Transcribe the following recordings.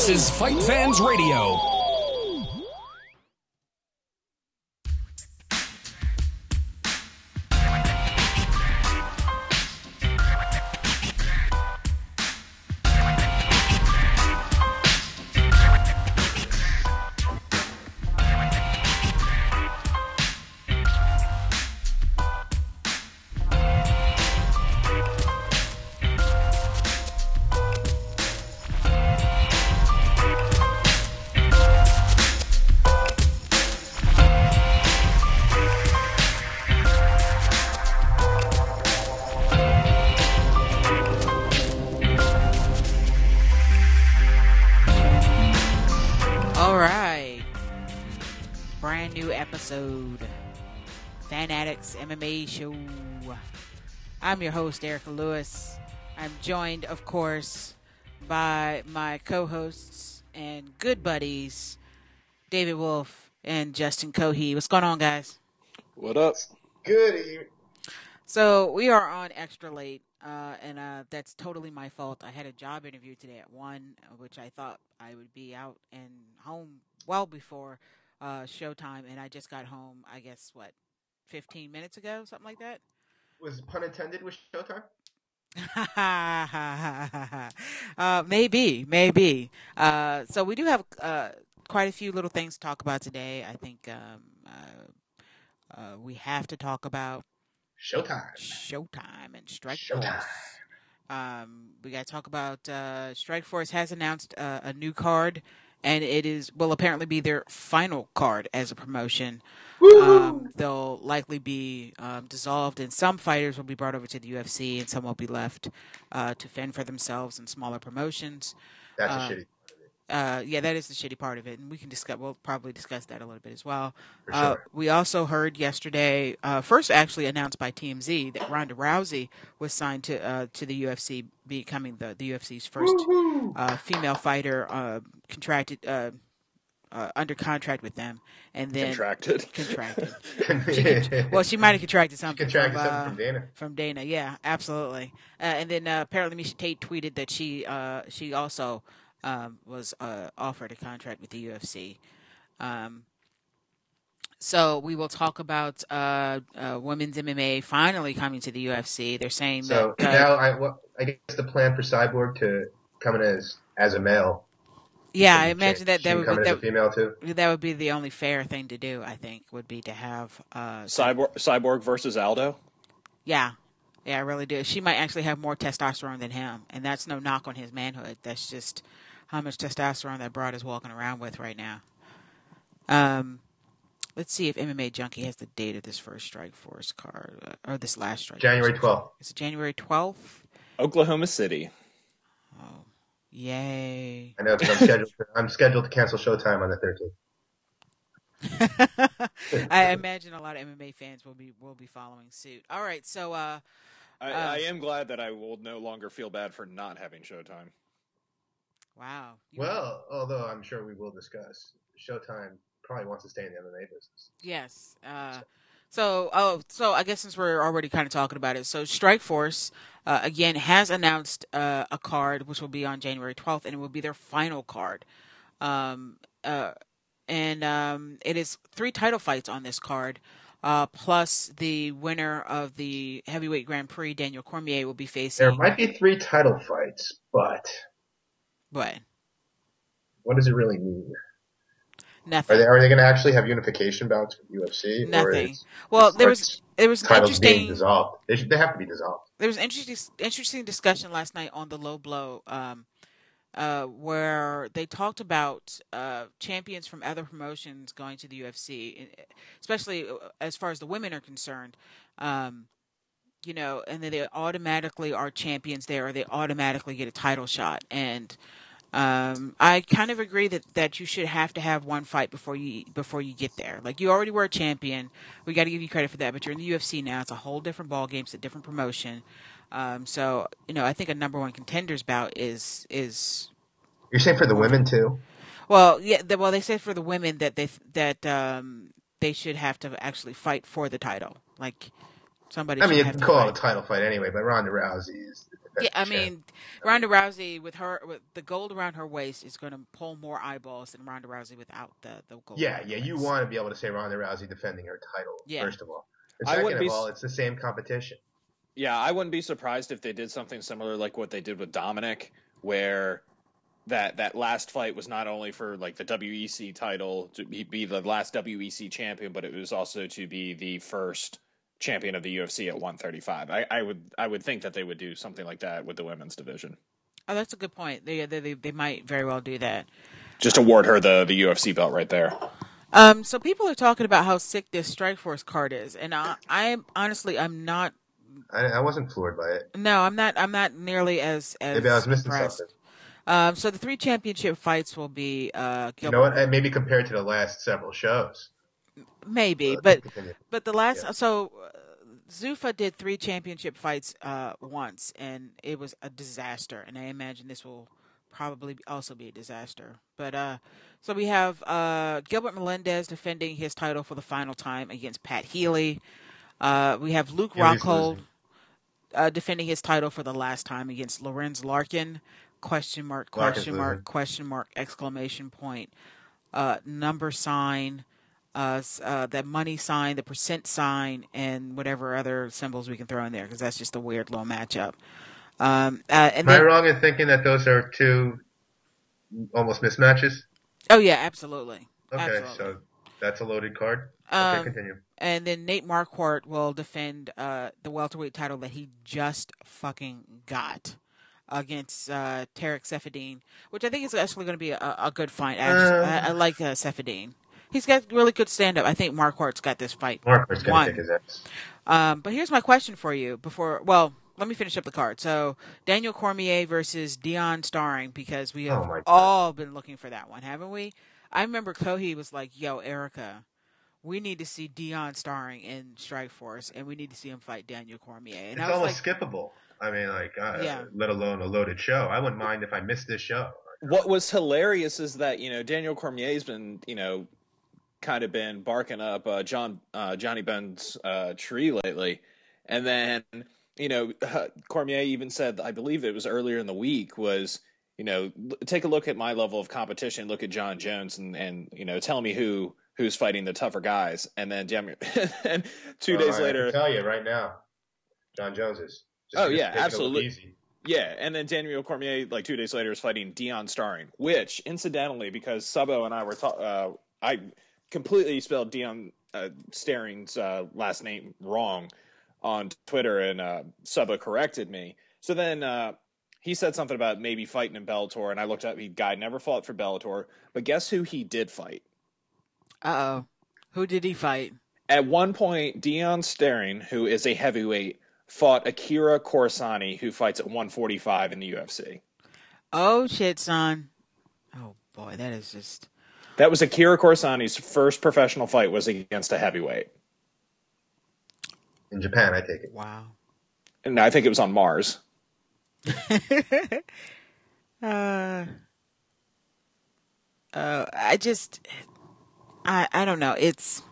This is FightFans Radio. FanAddicts MMA show. I'm your host, Erica Lewis. I'm joined, of course, by my co-hosts and good buddies, David Wolf and Justin Cohee. What's going on, guys? What up? Good. So we are on extra late, and that's totally my fault. I had a job interview today at 1, which I thought I would be out and home well before showtime, and I just got home, I guess, 15 minutes ago, something like that. Was pun intended with showtime? Maybe. So we do have quite a few little things to talk about today. I think we have to talk about Showtime and Strikeforce. We got to talk about Strikeforce has announced a new card, and it will apparently be their final card as a promotion. They'll likely be dissolved, and some fighters will be brought over to the UFC, and some will be left to fend for themselves in smaller promotions. That's a shitty part of it. Yeah, that is the shitty part of it, and we'll probably discuss that a little bit as well. For sure. We also heard yesterday, first actually announced by TMZ, that Ronda Rousey was signed to the UFC, becoming the UFC's first female fighter contracted. Under contract with them, and then contracted. She might have contracted something. Something from Dana. Yeah, absolutely. And then apparently Misha Tate tweeted that she also was offered a contract with the UFC. So we will talk about women's MMA finally coming to the UFC. They're saying that. So now I guess the plan for Cyborg to come in as a male. Yeah, I imagine that would come in as a female too. That would be the only fair thing to do. I think would be to have Cyborg versus Aldo. Yeah, I really do. She might actually have more testosterone than him, and that's no knock on his manhood. That's just how much testosterone that broad is walking around with right now. Let's see if MMA Junkie has the date of this first Strikeforce card or this last Strikeforce. January 12th. Is it January 12th? Oklahoma City. Oh. Yay! I know because I'm scheduled to cancel Showtime on the 13th. I imagine a lot of MMA fans will be following suit. All right, so I am glad that I will no longer feel bad for not having Showtime. Wow. Well, although I'm sure we will discuss, Showtime probably wants to stay in the MMA business. Yes. So I guess since we're already kind of talking about it, so Strikeforce again has announced a card which will be on January 12th, and it will be their final card. It is 3 title fights on this card, plus the winner of the heavyweight Grand Prix, Daniel Cormier, will be facing. There might be 3 title fights, but what does it really mean? Nothing. Are they going to actually have unification bouts with UFC? Nothing. There was titles interesting. Being dissolved. They have to be dissolved. There was interesting discussion last night on the Low Blow, where they talked about champions from other promotions going to the UFC, especially as far as the women are concerned. And then they automatically are champions there, or they automatically get a title shot. And I kind of agree that you should have to have one fight before you get there. Like, you already were a champion. We got to give you credit for that, but you're in the UFC now. It's a whole different ballgame. It's a different promotion. So I think a number 1 contenders bout is. You're saying for the women too? Well, yeah. They said for the women that they should have to actually fight for the title. Like, somebody. I mean, you can call it a title fight anyway, but Ronda Rousey is the Yeah, I mean, Ronda Rousey with the gold around her waist is going to pull more eyeballs than Ronda Rousey without the gold. Yeah, you want to be able to say Ronda Rousey defending her title, first of all. And second of all, it's the same competition. Yeah, I wouldn't be surprised if they did something similar like what they did with Dominic, where that last fight was not only for like the WEC title to be the last WEC champion, but it was also to be the first champion of the UFC at 135. I would think that they would do something like that with the women's division. Oh, that's a good point. They might very well do that. Just award her the UFC belt right there. So people are talking about how sick this Strikeforce card is, and I'm honestly not. I wasn't floored by it. No, I'm not. I'm not nearly as maybe I was missing impressed. something. So the 3 championship fights will be. You know what? Maybe compared to the last several shows. Maybe, but the last Zuffa did 3 championship fights once, and it was a disaster. And I imagine this will probably also be a disaster. But so we have Gilbert Melendez defending his title for the final time against Pat Healy. We have Luke Rockhold defending his title for the last time against Lorenz Larkin. Question mark, exclamation point. Number sign, that money sign, the percent sign, and whatever other symbols we can throw in there, because that's just a weird little matchup. Am I wrong in thinking that those are 2 almost mismatches? Oh, yeah, absolutely. Okay, absolutely. So that's a loaded card. Okay, continue. And then Nate Marquardt will defend the welterweight title that he just fucking got against Tarek Seferdine, which I think is actually going to be a good fight. I like Seferdine. He's got really good stand-up. I think Marquardt's got this fight. Marquardt's going to kick his ass. But here's my question for you let me finish up the card. So Daniel Cormier versus Dion Starring, because we have all been looking for that one, haven't we? I remember Kohi was like, yo, Erica, we need to see Dion Starring in Strikeforce, and we need to see him fight Daniel Cormier. And it's almost skippable. I mean, let alone a loaded show. I wouldn't mind if I missed this show. What was hilarious is that, Daniel Cormier's been, kind of been barking up Johnny Ben's tree lately. And then, Cormier even said, I believe it was earlier in the week, was, take a look at my level of competition, look at John Jones and tell me who's fighting the tougher guys. And then and 2 days later. I can tell you right now, John Jones is. Absolutely. Easy. Yeah, and then Daniel Cormier, 2 days later, is fighting Dion Starring, which, incidentally, because Subbo and I were I completely spelled Dion Starring's last name wrong on Twitter, and Subbo corrected me. So then he said something about maybe fighting in Bellator, and I looked up, guy never fought for Bellator, but guess who he did fight? Uh-oh. Who did he fight? At one point, Dion Starring, who is a heavyweight, fought Akira Corsani, who fights at 145 in the UFC. Oh, shit, son. Oh, boy, that is just... That was Akira Corsani's first professional fight, was against a heavyweight. In Japan, I take it. Wow. And I think it was on Mars. I don't know. It's...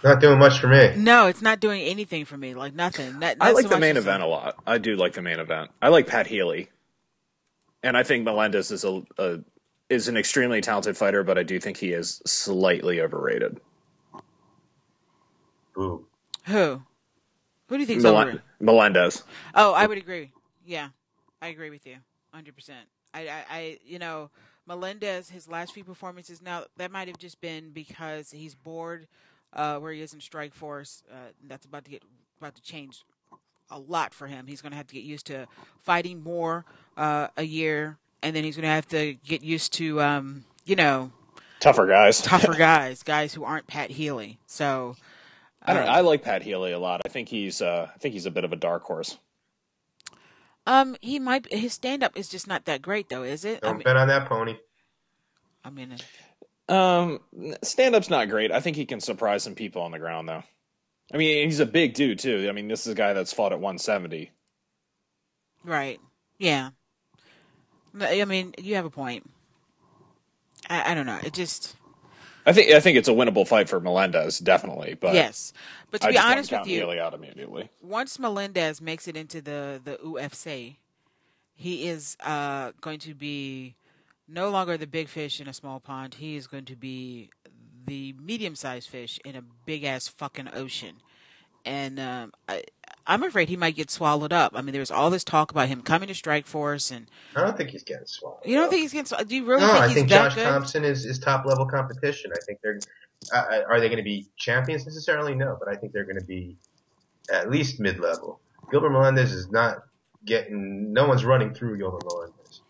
Not doing much for me. No, it's not doing anything for me. Like, nothing. I like the main event a lot. I do like the main event. I like Pat Healy. And I think Melendez is an extremely talented fighter, but I do think he is slightly overrated. Ooh. Who? Who do you think is overrated? Melendez. Oh, I would agree. Yeah. I agree with you. 100%. Melendez, his last few performances, now, that might have just been because he's bored where he is in Strikeforce. That's about to change a lot for him. He's going to have to get used to fighting more a year, and then he's going to have to get used to, tougher guys. Guys who aren't Pat Healy. So I like Pat Healy a lot. I think he's a bit of a dark horse. His stand up is just not that great though, is it? Don't bet on that pony. I mean, stand up's not great. I think he can surprise some people on the ground though. I mean, he's a big dude too. I mean, this is a guy that's fought at 170. Right. Yeah. I mean, you have a point. I don't know. It just I think it's a winnable fight for Melendez, definitely. But yes, but to be honest with you, out immediately. Once Melendez makes it into the UFC, he is going to be no longer the big fish in a small pond. He is going to be the medium-sized fish in a big-ass fucking ocean. And I'm afraid he might get swallowed up. I mean, there's all this talk about him coming to Strikeforce, and I don't think he's getting swallowed. You don't think he's getting swallowed? Do you really think I he's think that Josh good? Thompson is top-level competition. I think they're are they going to be champions necessarily? No, but I think they're going to be at least mid-level. Gilbert Melendez is not getting – no one's running through Gilbert Melendez.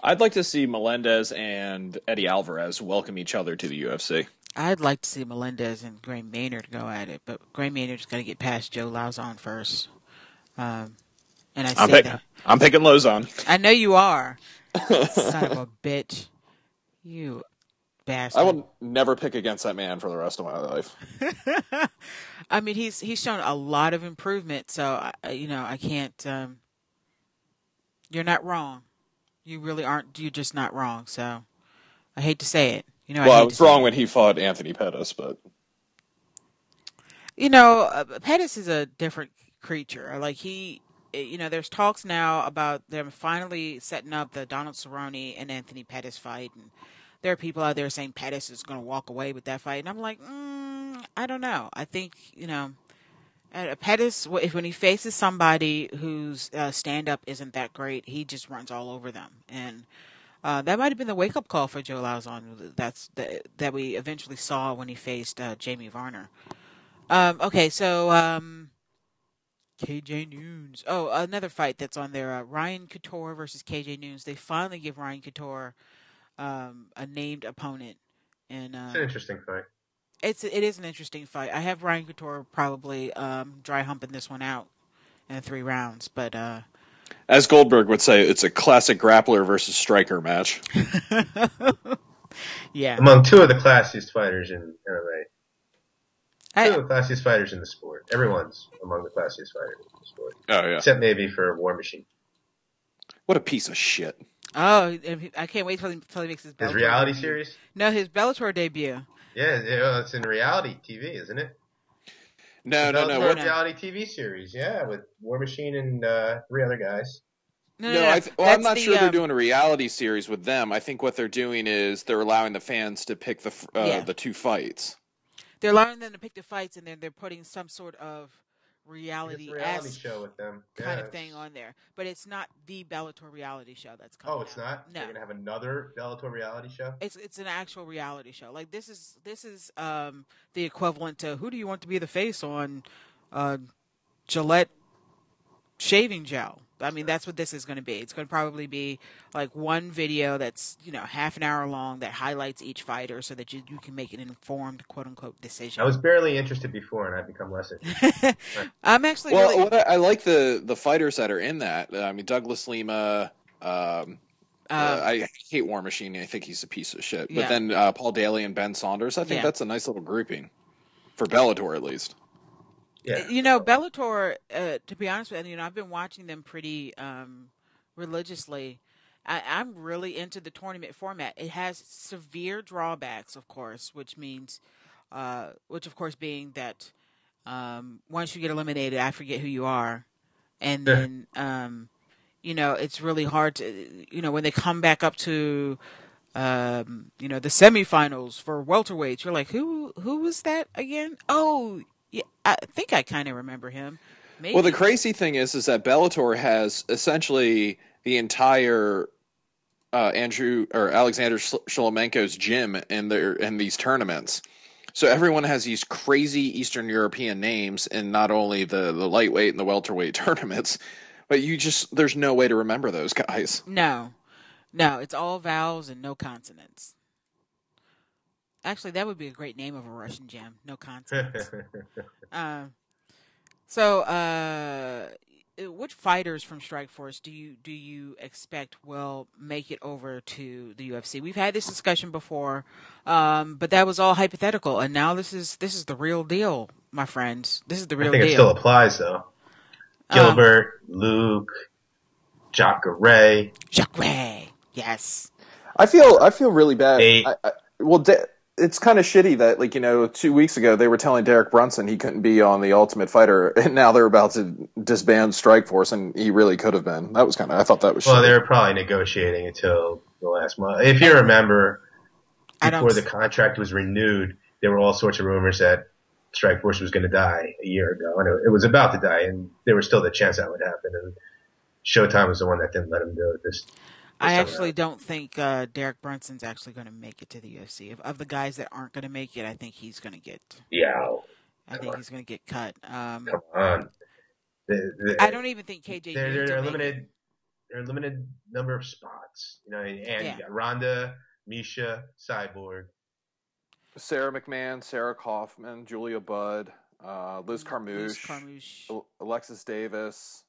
I'd like to see Melendez and Eddie Alvarez welcome each other to the UFC. I'd like to see Melendez and Gray Maynard go at it, but Gray Maynard's got to get past Joe Lauzon first. And I'm picking Lauzon. I know you are. Son of a bitch. You bastard. I will never pick against that man for the rest of my life. I mean, he's shown a lot of improvement, so I can't. You're not wrong. You really aren't. You're just not wrong. So I hate to say it. I was wrong when he fought Anthony Pettis, but Pettis is a different creature. Like there's talks now about them finally setting up the Donald Cerrone and Anthony Pettis fight, and there are people out there saying Pettis is going to walk away with that fight, and I'm like, I don't know. I think Pettis, when he faces somebody whose stand-up isn't that great, he just runs all over them, and that might have been the wake-up call for Joe Lauzon. That we eventually saw when he faced Jamie Varner. Okay, so KJ Nunes. Oh, another fight that's on there. Ryan Couture versus KJ Nunes. They finally give Ryan Couture a named opponent, and it's an interesting fight. It is an interesting fight. I have Ryan Couture probably dry humping this one out in 3 rounds, but as Goldberg would say, it's a classic grappler versus striker match. Yeah. Among 2 of the classiest fighters in MMA. 2 of the classiest fighters in the sport. Everyone's among the classiest fighters in the sport. Oh, yeah. Except maybe for War Machine. What a piece of shit. Oh, I can't wait till he makes his Bellator reality debut. Series? No, his Bellator debut. Yeah, it's in reality TV, isn't it? No. Reality TV series, yeah, with War Machine and 3 other guys. No, I'm not sure they're doing a reality series with them. I think what they're doing is they're allowing the fans to pick the 2 fights. They're allowing them to pick the fights, and then they're putting some sort of reality show with them, kind of thing on there. But it's not the Bellator reality show that's coming. Oh, it's not? No. They're gonna have another Bellator reality show? It's an actual reality show. Like this is the equivalent to who do you want to be the face on Gillette shaving gel. I mean, that's what this is going to be. It's going to probably be like one video that's, half an hour long that highlights each fighter so that you can make an informed, quote-unquote, decision. I was barely interested before, and I've become less interested. I'm actually I like the fighters that are in that. I mean, Douglas Lima. I hate War Machine. I think he's a piece of shit. But then Paul Daly and Ben Saunders, I think that's a nice little grouping for Bellator, at least. Yeah. Bellator, to be honest with you, I've been watching them pretty religiously. I'm really into the tournament format. It has severe drawbacks, of course, which of course being that once you get eliminated, I forget who you are. And then, it's really hard to, when they come back up to, the semifinals for welterweights, you're like, who was that again? Oh, yeah, I think I kind of remember him. Maybe. Well, the crazy thing is that Bellator has essentially the entire Alexander Sholomenko's gym in these tournaments. So everyone has these crazy Eastern European names in not only the lightweight and the welterweight tournaments, but there's no way to remember those guys. No, it's all vowels and no consonants. Actually, that would be a great name of a Russian gym. No consonants. Which fighters from Strikeforce do you expect will make it over to the UFC? We've had this discussion before, but that was all hypothetical, and now this is the real deal, my friends. This is the real deal. I think it still applies, though. Gilbert, Luke, Jacare. Jacare, yes. I feel really bad. it's kind of shitty that, like, 2 weeks ago they were telling Derek Brunson he couldn't be on the Ultimate Fighter, and now they're about to disband Strikeforce, and he really could have been. I thought that was Well, shitty. they were probably negotiating until the last month. If you remember, before the contract was renewed, there were all sorts of rumors that Strikeforce was going to die a year ago, and it was about to die, and there was still the chance that would happen, and Showtime was the one that didn't let him do it this I actually don't think Derek Brunson's actually going to make it to the UFC. Of the guys that aren't going to make it, I think he's going to get. Yeah. I think he's going to get cut. Come on. I don't even think KJ. They're limited. There are a limited number of spots. You got Ronda, Misha, Cyborg, Sarah McMahon, Sarah Kaufman, Julia Budd, Liz Carmouche, Alexis Davis.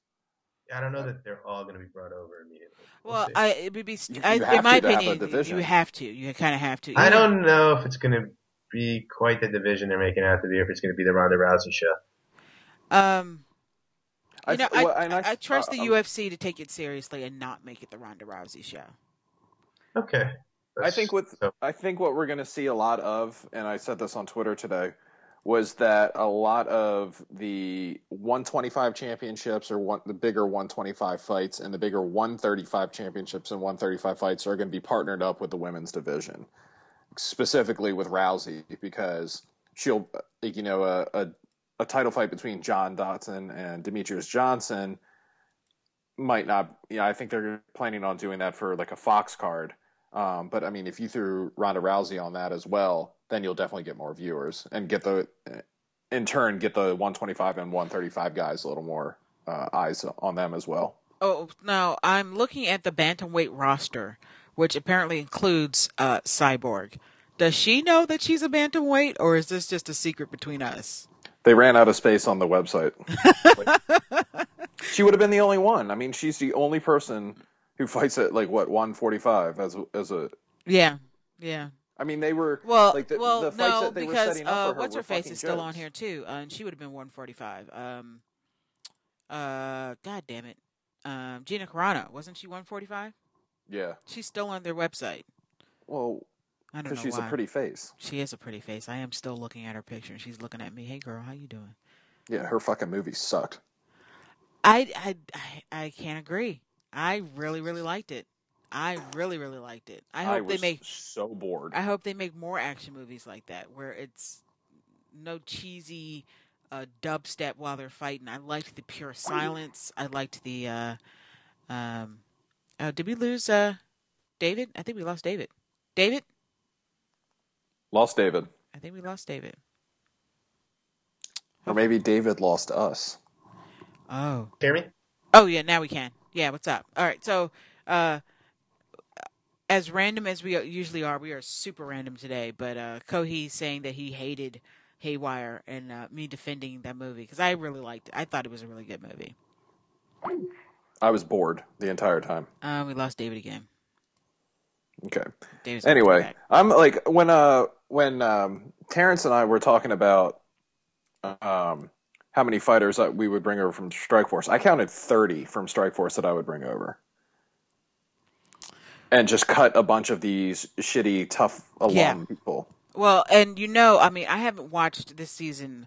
I don't know that they're all going to be brought over immediately. Well, in my opinion, you have to. You kind of have to. I don't know if it's going to be quite the division they're making out to be, if it's going to be the Ronda Rousey show. I trust the UFC to take it seriously and not make it the Ronda Rousey show. Okay. I think what we're going to see a lot of, and I said this on Twitter today, was that a lot of the 125 championships or the bigger 125 fights and the bigger 135 championships and 135 fights are going to be partnered up with the women's division, specifically with Rousey, because she'll, a title fight between John Dodson and Demetrius Johnson might not. I think they're planning on doing that for like a Fox card. But I mean, if you threw Ronda Rousey on that as well, then you'll definitely get more viewers and in turn get the 125 and 135 guys a little more eyes on them as well. Oh, now I'm looking at the bantamweight roster, which apparently includes Cyborg. Does she know that she's a bantamweight, or is this just a secret between us? They ran out of space on the website. She would have been the only one. I mean, she's the only person who fights at 145 as a. Yeah. I mean, they were the fights that they were setting up for her what's her face is still jokes. on here too, and she would have been 145. God damn it, Gina Carano, wasn't she 145? Yeah, she's still on their website. Well, I don't know because she's why. a pretty face. She is a pretty face. I am still looking at her picture, and she's looking at me. Hey, girl, how you doing? Yeah, her fucking movie sucked. I can't agree. I really, really liked it. I hope they make so bored. I hope they make more action movies like that, where it's no cheesy dubstep while they're fighting. I liked the pure silence. I liked the. Did we lose David? I think we lost David. David? Lost David. I think we lost David. Or maybe David lost us. Oh. Hear me? Oh, yeah, now we can. Yeah, what's up? All right, so as random as we usually are, we are super random today, but Kohei's saying that he hated Haywire and me defending that movie, because I really liked it. I thought it was a really good movie. I was bored the entire time. We lost David again. Okay. David's anyway, I'm like, when Terrence and I were talking about how many fighters that we would bring over from Strikeforce, I counted 30 from Strikeforce that I would bring over. And just cut a bunch of these shitty, tough alum people. Well, and I mean, I haven't watched this season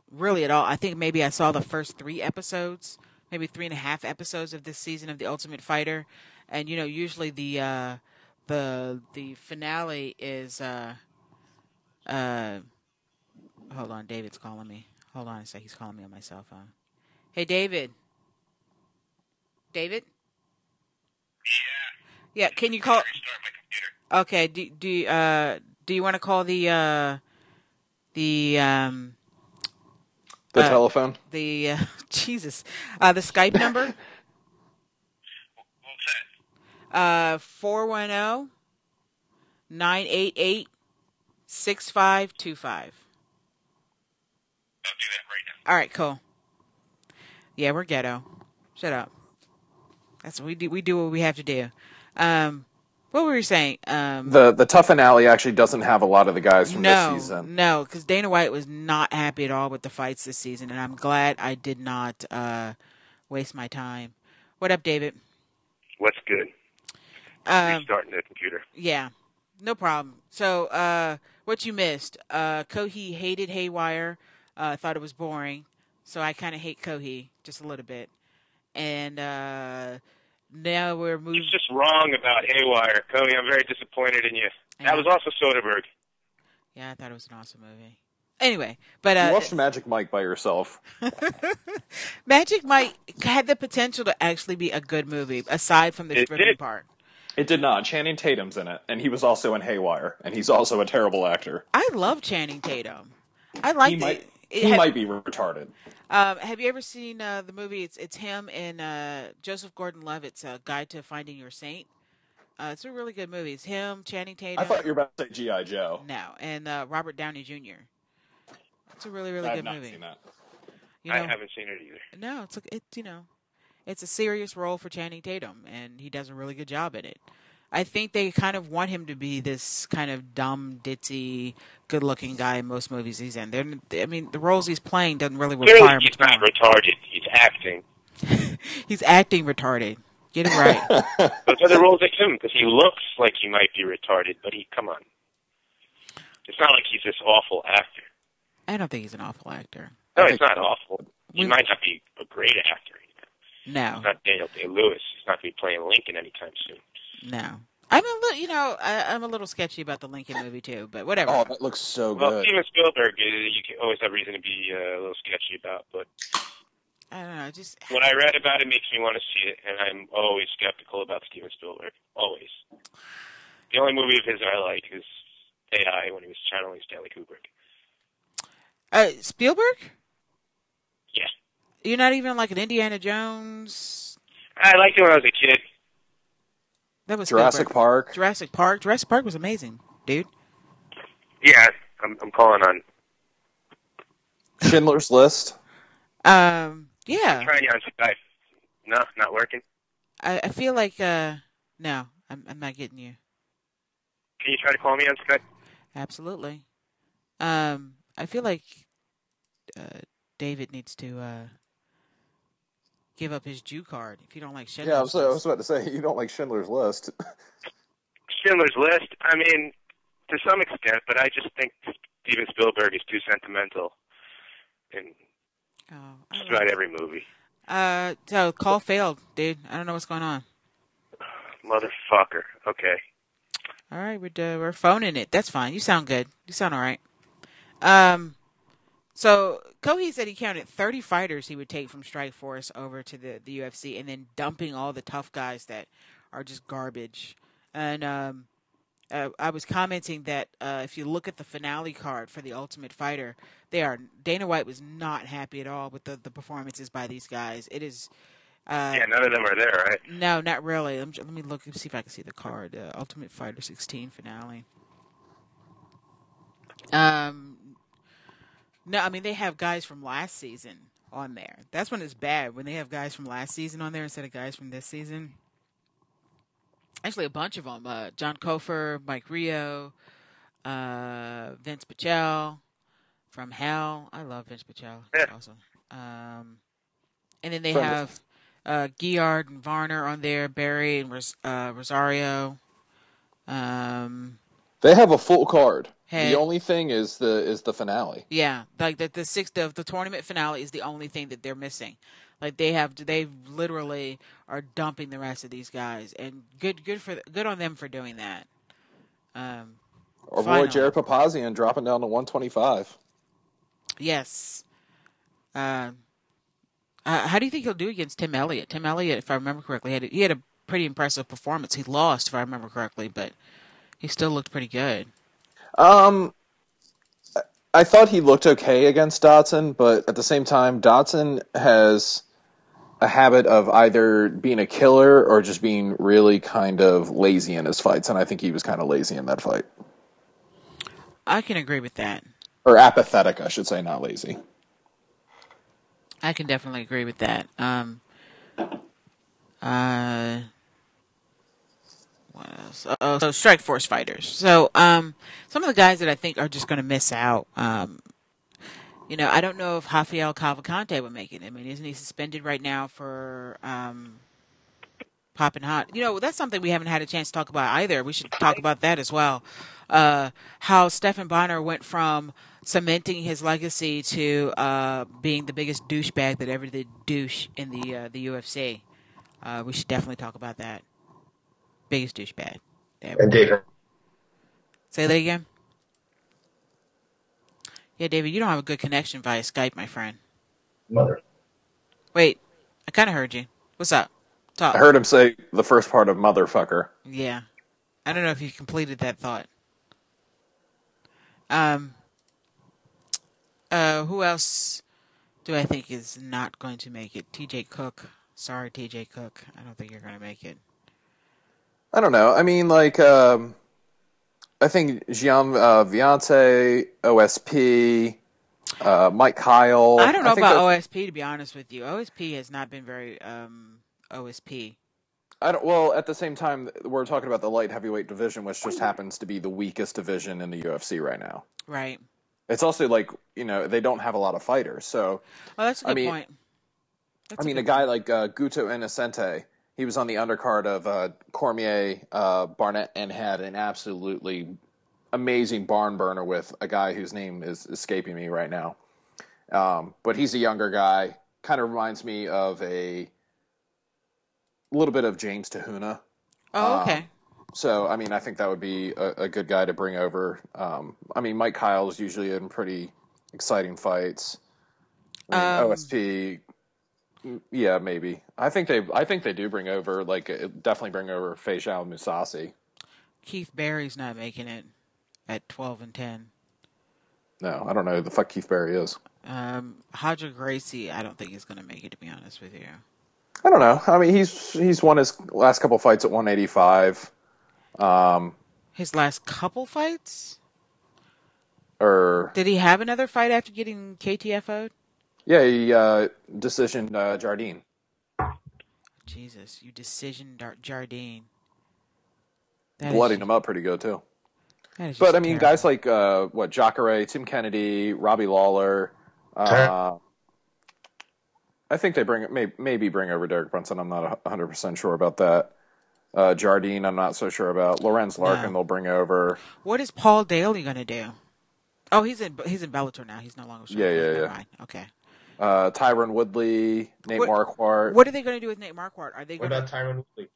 really at all. I think maybe I saw the first 3 episodes, maybe 3.5 episodes of this season of The Ultimate Fighter. And, usually the finale is, hold on, David's calling me. Hold on a sec, he's calling me on my cell phone. Hey, David. David? Yeah, can you call? Restart my computer. Okay. Do you want to call the telephone? Jesus. The Skype number? What's that? 410-988-6525. I'll do that right now. All right, cool. Yeah, we're ghetto. Shut up. That's what we do. We do what we have to do. What were we saying? The tough finale actually doesn't have a lot of the guys from this season. No, because Dana White was not happy at all with the fights this season, and I'm glad I did not waste my time. What up, David? What's good? Restarting the computer. Yeah. No problem. So, what you missed? Kohi hated Haywire. Thought it was boring. So I kind of hate Kohi just a little bit. And now we're moving. He's just wrong about Haywire. Cody, I'm very disappointed in you. That was also Soderbergh. Yeah, I thought it was an awesome movie. Anyway, but You watched Magic Mike by yourself. Magic Mike had the potential to actually be a good movie, aside from the stripping part. It did not. Channing Tatum's in it, and he was also in Haywire, and he's also a terrible actor. I love Channing Tatum. I like it. He might be retarded. Have you ever seen the movie? It's him and Joseph Gordon-Levitt's Guide to Finding Your Saint. It's a really good movie. It's him, Channing Tatum. I thought you were about to say G.I. Joe. No, and Robert Downey Jr. It's a really, really good movie. I've not seen that. I haven't seen it either. No, it's a serious role for Channing Tatum, and he does a really good job in it. I think they kind of want him to be this kind of dumb, ditzy, good-looking guy in most movies he's in. The roles he's playing doesn't really require him. He's not retarded. He's acting. He's acting retarded. Get it right. Those are the roles like him, because he looks like he might be retarded, but come on. It's not like he's this awful actor. I don't think he's an awful actor. No, he's not awful. He might not be a great actor. No. He's not Daniel Day-Lewis. He's not going to be playing Lincoln anytime soon. No. I'm a little sketchy about the Lincoln movie, too, but whatever. Oh, that looks so good. Well, Steven Spielberg, you can always have reason to be a little sketchy about, but I don't know, what I read about it makes me want to see it, and I'm always skeptical about Steven Spielberg. Always. The only movie of his I like is AI, when he was channeling Stanley Kubrick. Spielberg? Yeah. You're not even like an Indiana Jones? I liked it when I was a kid. That was Jurassic Park. Jurassic Park was amazing, dude. Yeah, I'm calling on. Schindler's List. Yeah. I'm trying you on Skype. No, not working. I feel like no, I'm not getting you. Can you try to call me on Skype? Absolutely. I feel like David needs to give up his Jew card if you don't like Schindler's List. I was about to say, you don't like Schindler's List. Schindler's List, I mean, to some extent, but I just think Steven Spielberg is too sentimental in just about every movie. So call failed, dude. I don't know what's going on. Motherfucker. Okay. All right, we're phoning it. That's fine. You sound good. You sound all right. So Kohi said he counted 30 fighters he would take from Strikeforce over to the UFC, and then dumping all the tough guys that are just garbage. And I was commenting that if you look at the finale card for the Ultimate Fighter, Dana White was not happy at all with the performances by these guys. It is. Yeah, none of them are there, right? No, not really. Let me look and see if I can see the card. Ultimate Fighter 16 finale. No, I mean, they have guys from last season on there. That's when it's bad, when they have guys from last season on there instead of guys from this season. Actually, a bunch of them. John Kofer, Mike Rio, Vince Pichel from Hell. I love Vince Pichel. That's awesome. And then they have Giard and Varner on there, Barry and Rosario. They have a full card. The only thing is the finale. Yeah, like the tournament finale is the only thing that they're missing. Like they literally are dumping the rest of these guys, and good on them for doing that. Our boy Jared Papazian dropping down to 125. Yes. How do you think he'll do against Tim Elliott? Tim Elliott, if I remember correctly, he had a pretty impressive performance. He lost, if I remember correctly, but he still looked pretty good. I thought he looked okay against Dotson, but at the same time, Dotson has a habit of either being a killer or just being really kind of lazy in his fights, and I think he was kind of lazy in that fight. I can agree with that. Or apathetic, I should say, not lazy. I can definitely agree with that. What else? So Strikeforce fighters. So some of the guys that I think are just going to miss out. I don't know if Rafael Cavalcante would make it. I mean, isn't he suspended right now for popping hot. You know, that's something we haven't had a chance to talk about either. We should talk about that as well. How Stephan Bonnar went from cementing his legacy to being the biggest douchebag that ever did douche in the UFC. We should definitely talk about that. Biggest douchebag. And David. Say that again? Yeah, David, you don't have a good connection via Skype, my friend. Mother. Wait, I kind of heard you. What's up? Talk. I heard him say the first part of motherfucker. Yeah. I don't know if you completed that thought. Who else do I think is not going to make it? TJ Cook. Sorry, TJ Cook. I don't think you're going to make it. I don't know. I mean, like, I think Gian Viante, OSP, Mike Kyle. I don't know about OSP, to be honest with you. OSP has not been very OSP. Well, at the same time, we're talking about the light heavyweight division, which just happens to be the weakest division in the UFC right now. Right. It's also like, you know, they don't have a lot of fighters. So, oh, that's a good point. A guy like Guto Innocente, he was on the undercard of Cormier, Barnett, and had an absolutely amazing barn burner with a guy whose name is escaping me right now. But he's a younger guy. Kind of reminds me of a little bit of James Tahuna. Oh, okay. So, I mean, I think that would be a good guy to bring over. I mean, Mike Kyle is usually in pretty exciting fights. I mean, OSP... Yeah, maybe. I think they do bring over, definitely bring over Faisal Mousasi. Keith Berry's not making it at 12-10. No, I don't know who the fuck Keith Berry is. Hodger Gracie, I don't think he's going to make it, to be honest with you. I don't know. I mean, he's won his last couple fights at 185. His last couple fights? Or did he have another fight after getting KTFO'd? Yeah, he decisioned Jardine. Jesus, you decisioned Jardine. Blooding him up pretty good, too. But, I mean, terrible. Guys like, Jacare, Tim Kennedy, Robbie Lawler. I think they maybe bring over Derek Brunson. I'm not 100% sure about that. Jardine, I'm not so sure about. Lorenz Larkin, they'll bring over. What is Paul Daly going to do? Oh, he's in Bellator now. He's no longer. Yeah. Okay. Tyron Woodley, Nate Marquardt. What are they going to do with Nate Marquardt? Are they? What about Tyron Woodley?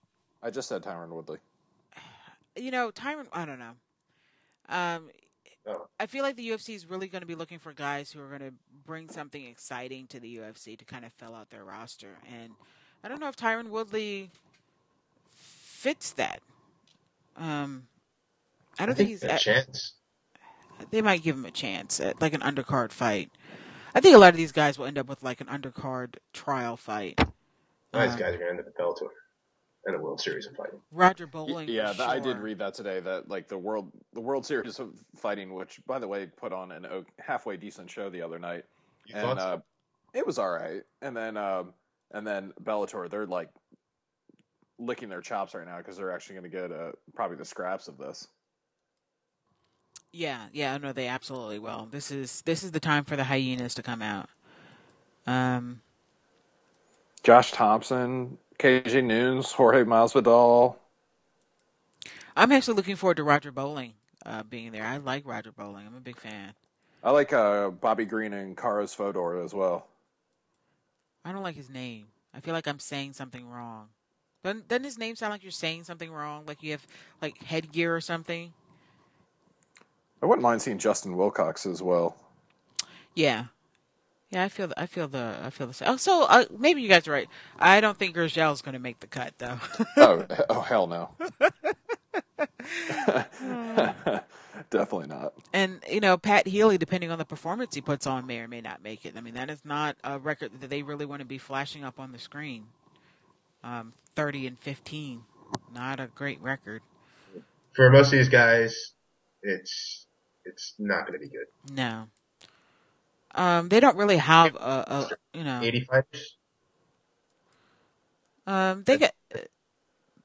I just said Tyron Woodley. You know, Tyron. I don't know. I feel like the UFC is really going to be looking for guys who are going to bring something exciting to the UFC to kind of fill out their roster, and I don't know if Tyron Woodley fits that. I don't think he's a chance. They might give him a chance at like an undercard fight. I think a lot of these guys will end up with like an undercard trial fight. These guys are going to end up at Bellator and a World Series of Fighting. Roger Bowling. Yeah, sure. I did read that today. That like the World Series of Fighting, which by the way put on a halfway decent show the other night, it was all right. And then Bellator, they're like licking their chops right now because they're actually going to get probably the scraps of this. Yeah, no, they absolutely will. This is the time for the hyenas to come out. Josh Thompson, KJ Nunes, Jorge Masvidal. I'm actually looking forward to Roger Bowling being there. I like Roger Bowling. I'm a big fan. I like Bobby Green and Carlos Fodor as well. I don't like his name. I feel like I'm saying something wrong. Doesn't his name sound like you're saying something wrong? Like you have like headgear or something? I wouldn't mind seeing Justin Wilcox as well. Yeah, I feel the same. Oh, so maybe you guys are right. I don't think Gurgel's going to make the cut, though. oh, hell no. Definitely not. And you know, Pat Healy, depending on the performance he puts on, may or may not make it. I mean, that is not a record that they really want to be flashing up on the screen. 30-15, not a great record. For most of these guys, it's not going to be good. No. They don't really have 80 fighters. They get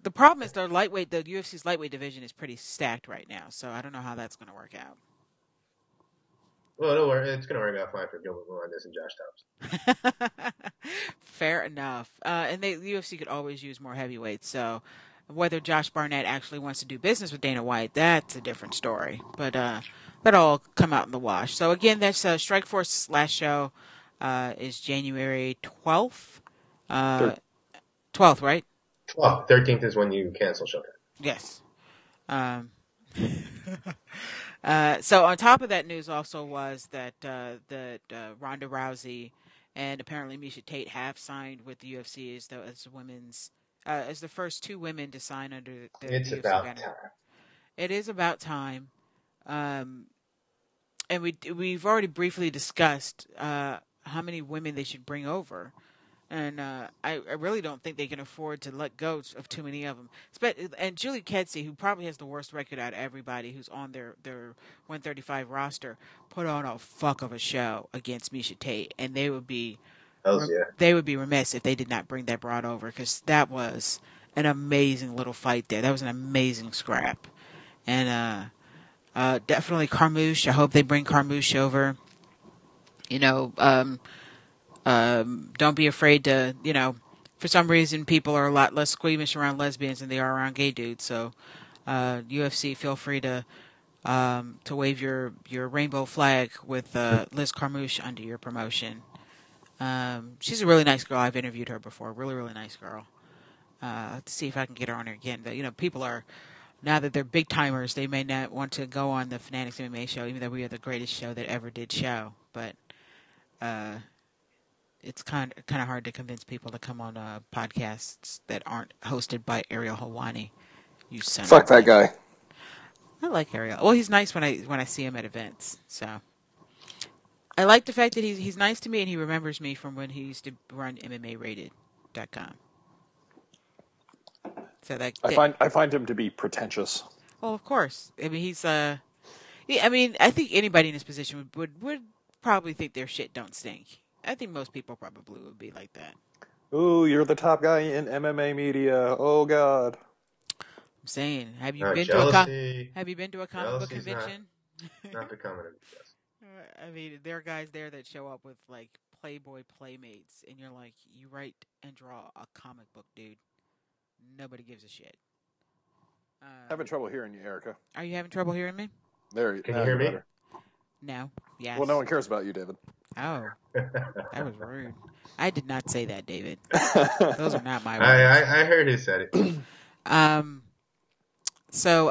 the problem is their lightweight. The UFC's lightweight division is pretty stacked right now, so I don't know how that's going to work out. Well, it'll work. It's going to work out fine for Gilbert Melendez and Josh Thompson. Fair enough. And the UFC could always use more heavyweights. So whether Josh Barnett actually wants to do business with Dana White, that's a different story. But that'll all come out in the wash. So again, that's Strikeforce's last show is January 12th. 12th, right? 12th. 13th is when you cancel Showtime. Yes. So on top of that news also was that Ronda Rousey and apparently Miesha Tate have signed with the UFC as the first two women to sign under the It's UFC about banner. time. It is about time. And we've already briefly discussed how many women they should bring over. And I really don't think they can afford to let go of too many of them. And Julie Kedzie, who probably has the worst record out of everybody who's on their 135 roster, put on a fuck of a show against Miesha Tate, and they would be remiss if they did not bring that broad over, because that was an amazing little fight there. That was an amazing scrap, and definitely Carmouche. I hope they bring Carmouche over. Don't be afraid to, for some reason people are a lot less squeamish around lesbians than they are around gay dudes. So, UFC, feel free to wave your rainbow flag with Liz Carmouche under your promotion. She's a really nice girl. I've interviewed her before. Really, really nice girl. Let's see if I can get her on here again. But, people are, now that they're big timers, they may not want to go on the FanAddicts MMA show, even though we are the greatest show that ever did show. But, it's kind of hard to convince people to come on podcasts that aren't hosted by Ariel Helwani. You son. Fuck that guy. I like Ariel. Well, he's nice when I see him at events. So I like the fact that he's nice to me and he remembers me from when he used to run MMArated.com. So I find him to be pretentious. Well, of course. I mean, he's I think anybody in his position would probably think their shit don't stink. I think most people probably would be like that. Ooh, you're the top guy in MMA media. Oh God. I'm saying, have you been to a comic book convention? Not becoming it. I mean, there are guys there that show up with like Playboy Playmates, and you're like, you write and draw a comic book, dude. Nobody gives a shit. Having trouble hearing you, Erica. Are you having trouble hearing me? There. Can you hear me? Better. No. Yes. Well, no one cares about you, David. Oh, that was rude. I did not say that, David. Those are not my words. I heard who said it. So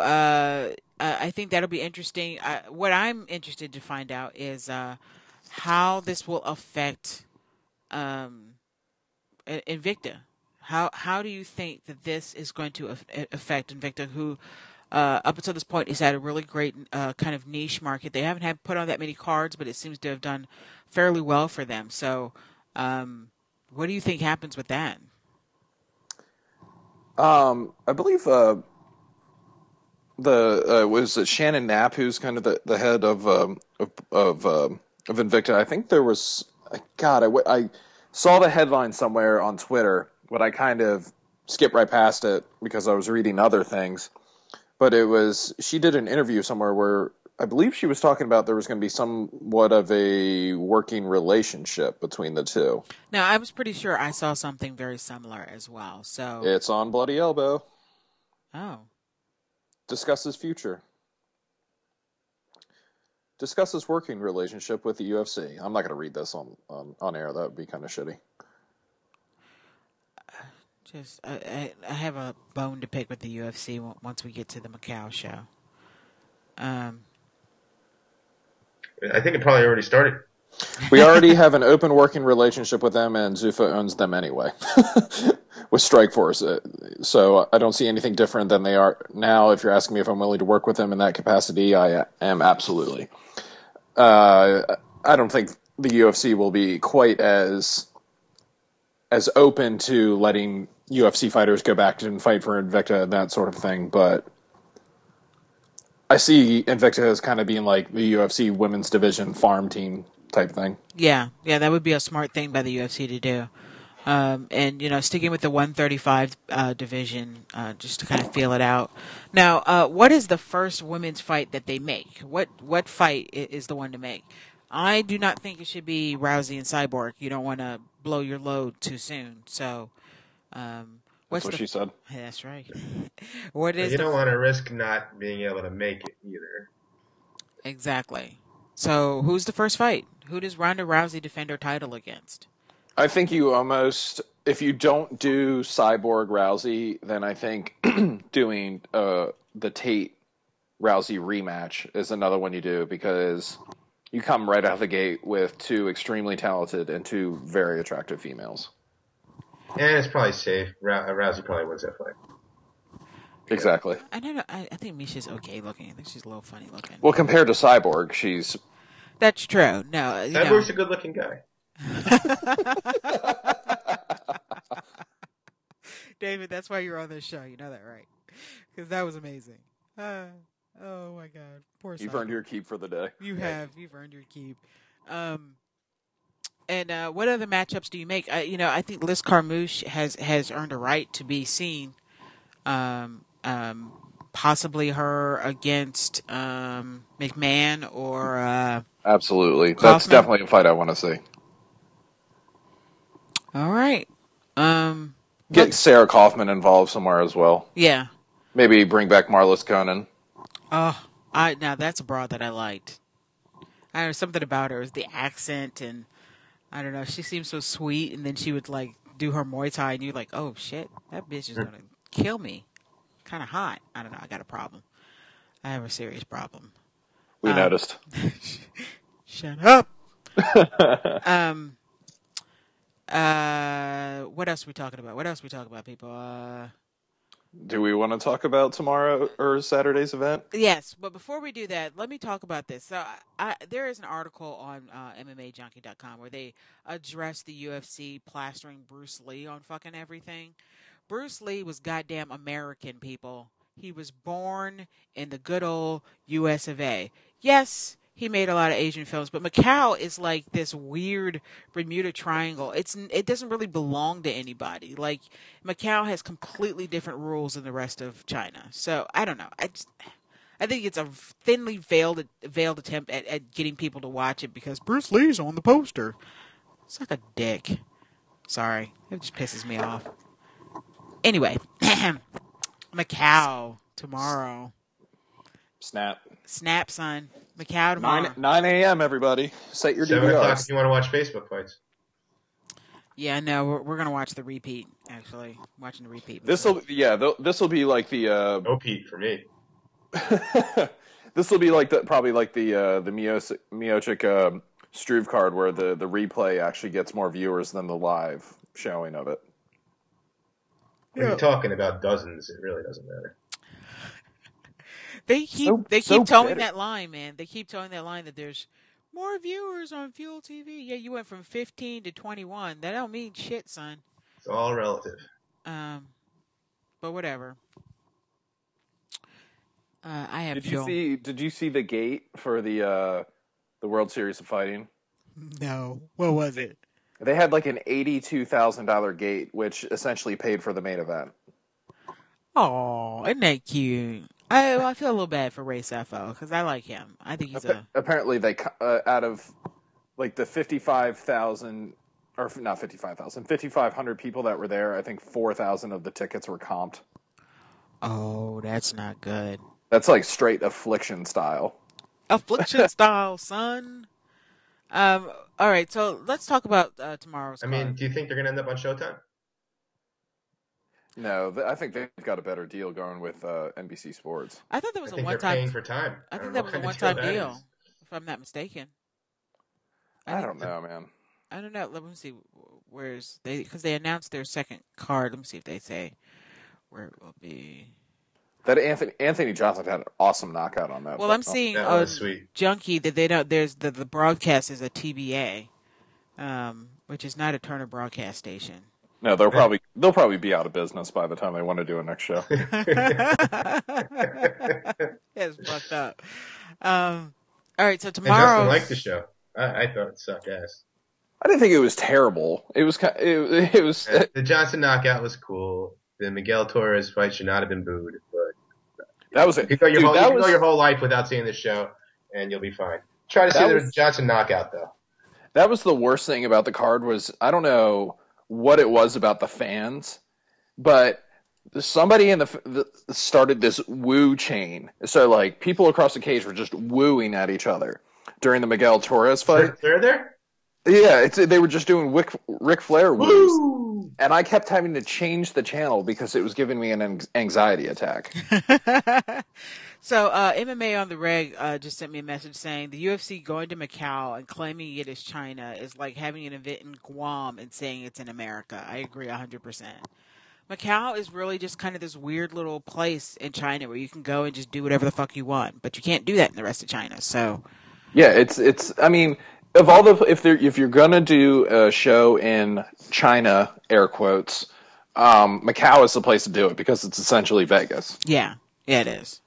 I think that'll be interesting. What I'm interested to find out is how this will affect Invicta. How do you think that this is going to affect Invicta, who up until this point is at a really great kind of niche market? They haven't had put on that many cards, but it seems to have done fairly well for them. So what do you think happens with that? I believe was it Shannon Knapp who's kind of the head of Invicta. I think there was I saw the headline somewhere on Twitter, but I kind of skipped right past it because I was reading other things. But she did an interview somewhere where I believe she was talking about there was going to be somewhat of a working relationship between the two. Now, I was pretty sure I saw something very similar as well. So it's on Bloody Elbow. Oh. Discusses future. Discusses working relationship with the UFC. I'm not going to read this on air. That would be kind of shitty. I have a bone to pick with the UFC once we get to the Macau show. I think it probably already started. We already have an open working relationship with them, and Zuffa owns them anyway with Strikeforce. So I don't see anything different than they are now. If you're asking me if I'm willing to work with them in that capacity, I am absolutely. I don't think the UFC will be quite as open to letting UFC fighters go back and fight for Invicta and that sort of thing, but I see Invicta as kind of being like the UFC women's division farm team type thing. Yeah, that would be a smart thing by the UFC to do. And, sticking with the 135 division, just to kind of feel it out. Now, what is the first women's fight that they make? What fight is the one to make? I do not think it should be Rousey and Cyborg. You don't want to blow your load too soon. So, That's what she said. That's right. What is you don't want to risk not being able to make it either. Exactly. So, who's the first fight? Who does Ronda Rousey defend her title against? I think you almost, if you don't do Cyborg Rousey, then I think doing the Tate Rousey rematch is another one you do, because you come right out of the gate with two extremely talented and two very attractive females. And it's probably safe. Rousey probably wins that fight. Exactly. I don't know. I think Misha's okay looking. I think she's a little funny looking. Well, compared to Cyborg, she's... That's true. No, Cyborg's a good-looking guy. David, that's why you're on this show. You know that, right? Because that was amazing. Oh my God, poor. You've earned your keep for the day. You have. You've earned your keep. And what other matchups do you make? I think Liz Carmouche has earned a right to be seen. Possibly her against McMahon or Absolutely. Kaufman. That's definitely a fight I want to see. All right. Get Sarah Kaufman involved somewhere as well. Yeah. Maybe bring back Marlis Conan. Oh, now that's a broad that I liked. I don't know, something about her is the accent, and I don't know. She seems so sweet, and then she would like do her Muay Thai, and you're like, oh shit, that bitch is gonna kill me. Kind of hot. I don't know. I got a problem. I have a serious problem. We noticed. Shut up. What else are we talking about? People? Do we want to talk about tomorrow or Saturday's event? Yes, but before we do that, let me talk about this. So, there is an article on MMAJunkie.com where they address the UFC plastering Bruce Lee on fucking everything. Bruce Lee was goddamn American, people. He was born in the good old US of A. Yes, he made a lot of Asian films, but Macau is like this weird Bermuda Triangle. It doesn't really belong to anybody. Like, Macau has completely different rules than the rest of China. So, I don't know. I think it's a thinly veiled attempt at getting people to watch it because Bruce Lee's on the poster. It's like a dick. Sorry. It just pisses me off. Anyway, Macau tomorrow. Snap, son. Macau tomorrow. 9 a.m. everybody. Set your 7 o'clock DVRs. if you want to watch Facebook fights. Yeah, no, we're gonna watch the repeat. Actually, watching the repeat. This will be like the no Pete for me. This will be like the Miocic Struve card where the replay actually gets more viewers than the live showing of it. When you're talking about dozens, it really doesn't matter. They keep towing that line, man. They keep towing that line that there's more viewers on Fuel TV. Yeah, you went from 15 to 21. That don't mean shit, son. It's all relative. But whatever. I have. Did you see the gate for the World Series of Fighting? No. What was it? They had like an $82,000 gate, which essentially paid for the main event. Oh, isn't that cute? I feel a little bad for Ray Sefo because I like him. I think he's apparently they out of like the 55,000 or not 55,000, 5,500 people that were there. I think 4,000 of the tickets were comped. Oh, that's not good. That's like straight Affliction style. Affliction style, son. All right, so let's talk about tomorrow's card. I mean, do you think they're going to end up on Showtime? No, I think they've got a better deal going with NBC Sports. I thought that was a one-time. They're paying for time. I think that was a one-time deal, if I'm not mistaken. I don't know, man. I don't know. Let me see. Where's they? Because they announced their second card. Let me see if they say where it will be. That Anthony Johnson had an awesome knockout on that. Well, I'm seeing on Junkie that they don't. There's the broadcast is a TBA, which is not a Turner broadcast station. No, they'll probably be out of business by the time they want to do a next show. It's fucked up. All right, so tomorrow. Justin liked the show. I thought it sucked ass. I didn't think it was terrible. It was the Johnson knockout was cool. The Miguel Torres fight should not have been booed, but that was it. You can go your whole life without seeing the show, and you'll be fine. Try to see That the was- Johnson knockout, though. That was the worst thing about the card was I don't know what it was about the fans, but somebody in started this woo chain. So like people across the cage were just wooing at each other during the Miguel Torres fight. They're there? Yeah, they were just doing Ric Flair woos. Woo! And I kept having to change the channel because it was giving me an anxiety attack. So, MMA on the Reg just sent me a message saying the UFC going to Macau and claiming it is China is like having an event in Guam and saying it's in America. I agree 100%. Macau is really just kind of this weird little place in China where you can go and just do whatever the fuck you want, but you can't do that in the rest of China. So, yeah, it's. I mean, of all the if you're gonna do a show in China, air quotes, Macau is the place to do it because it's essentially Vegas. yeah, it is.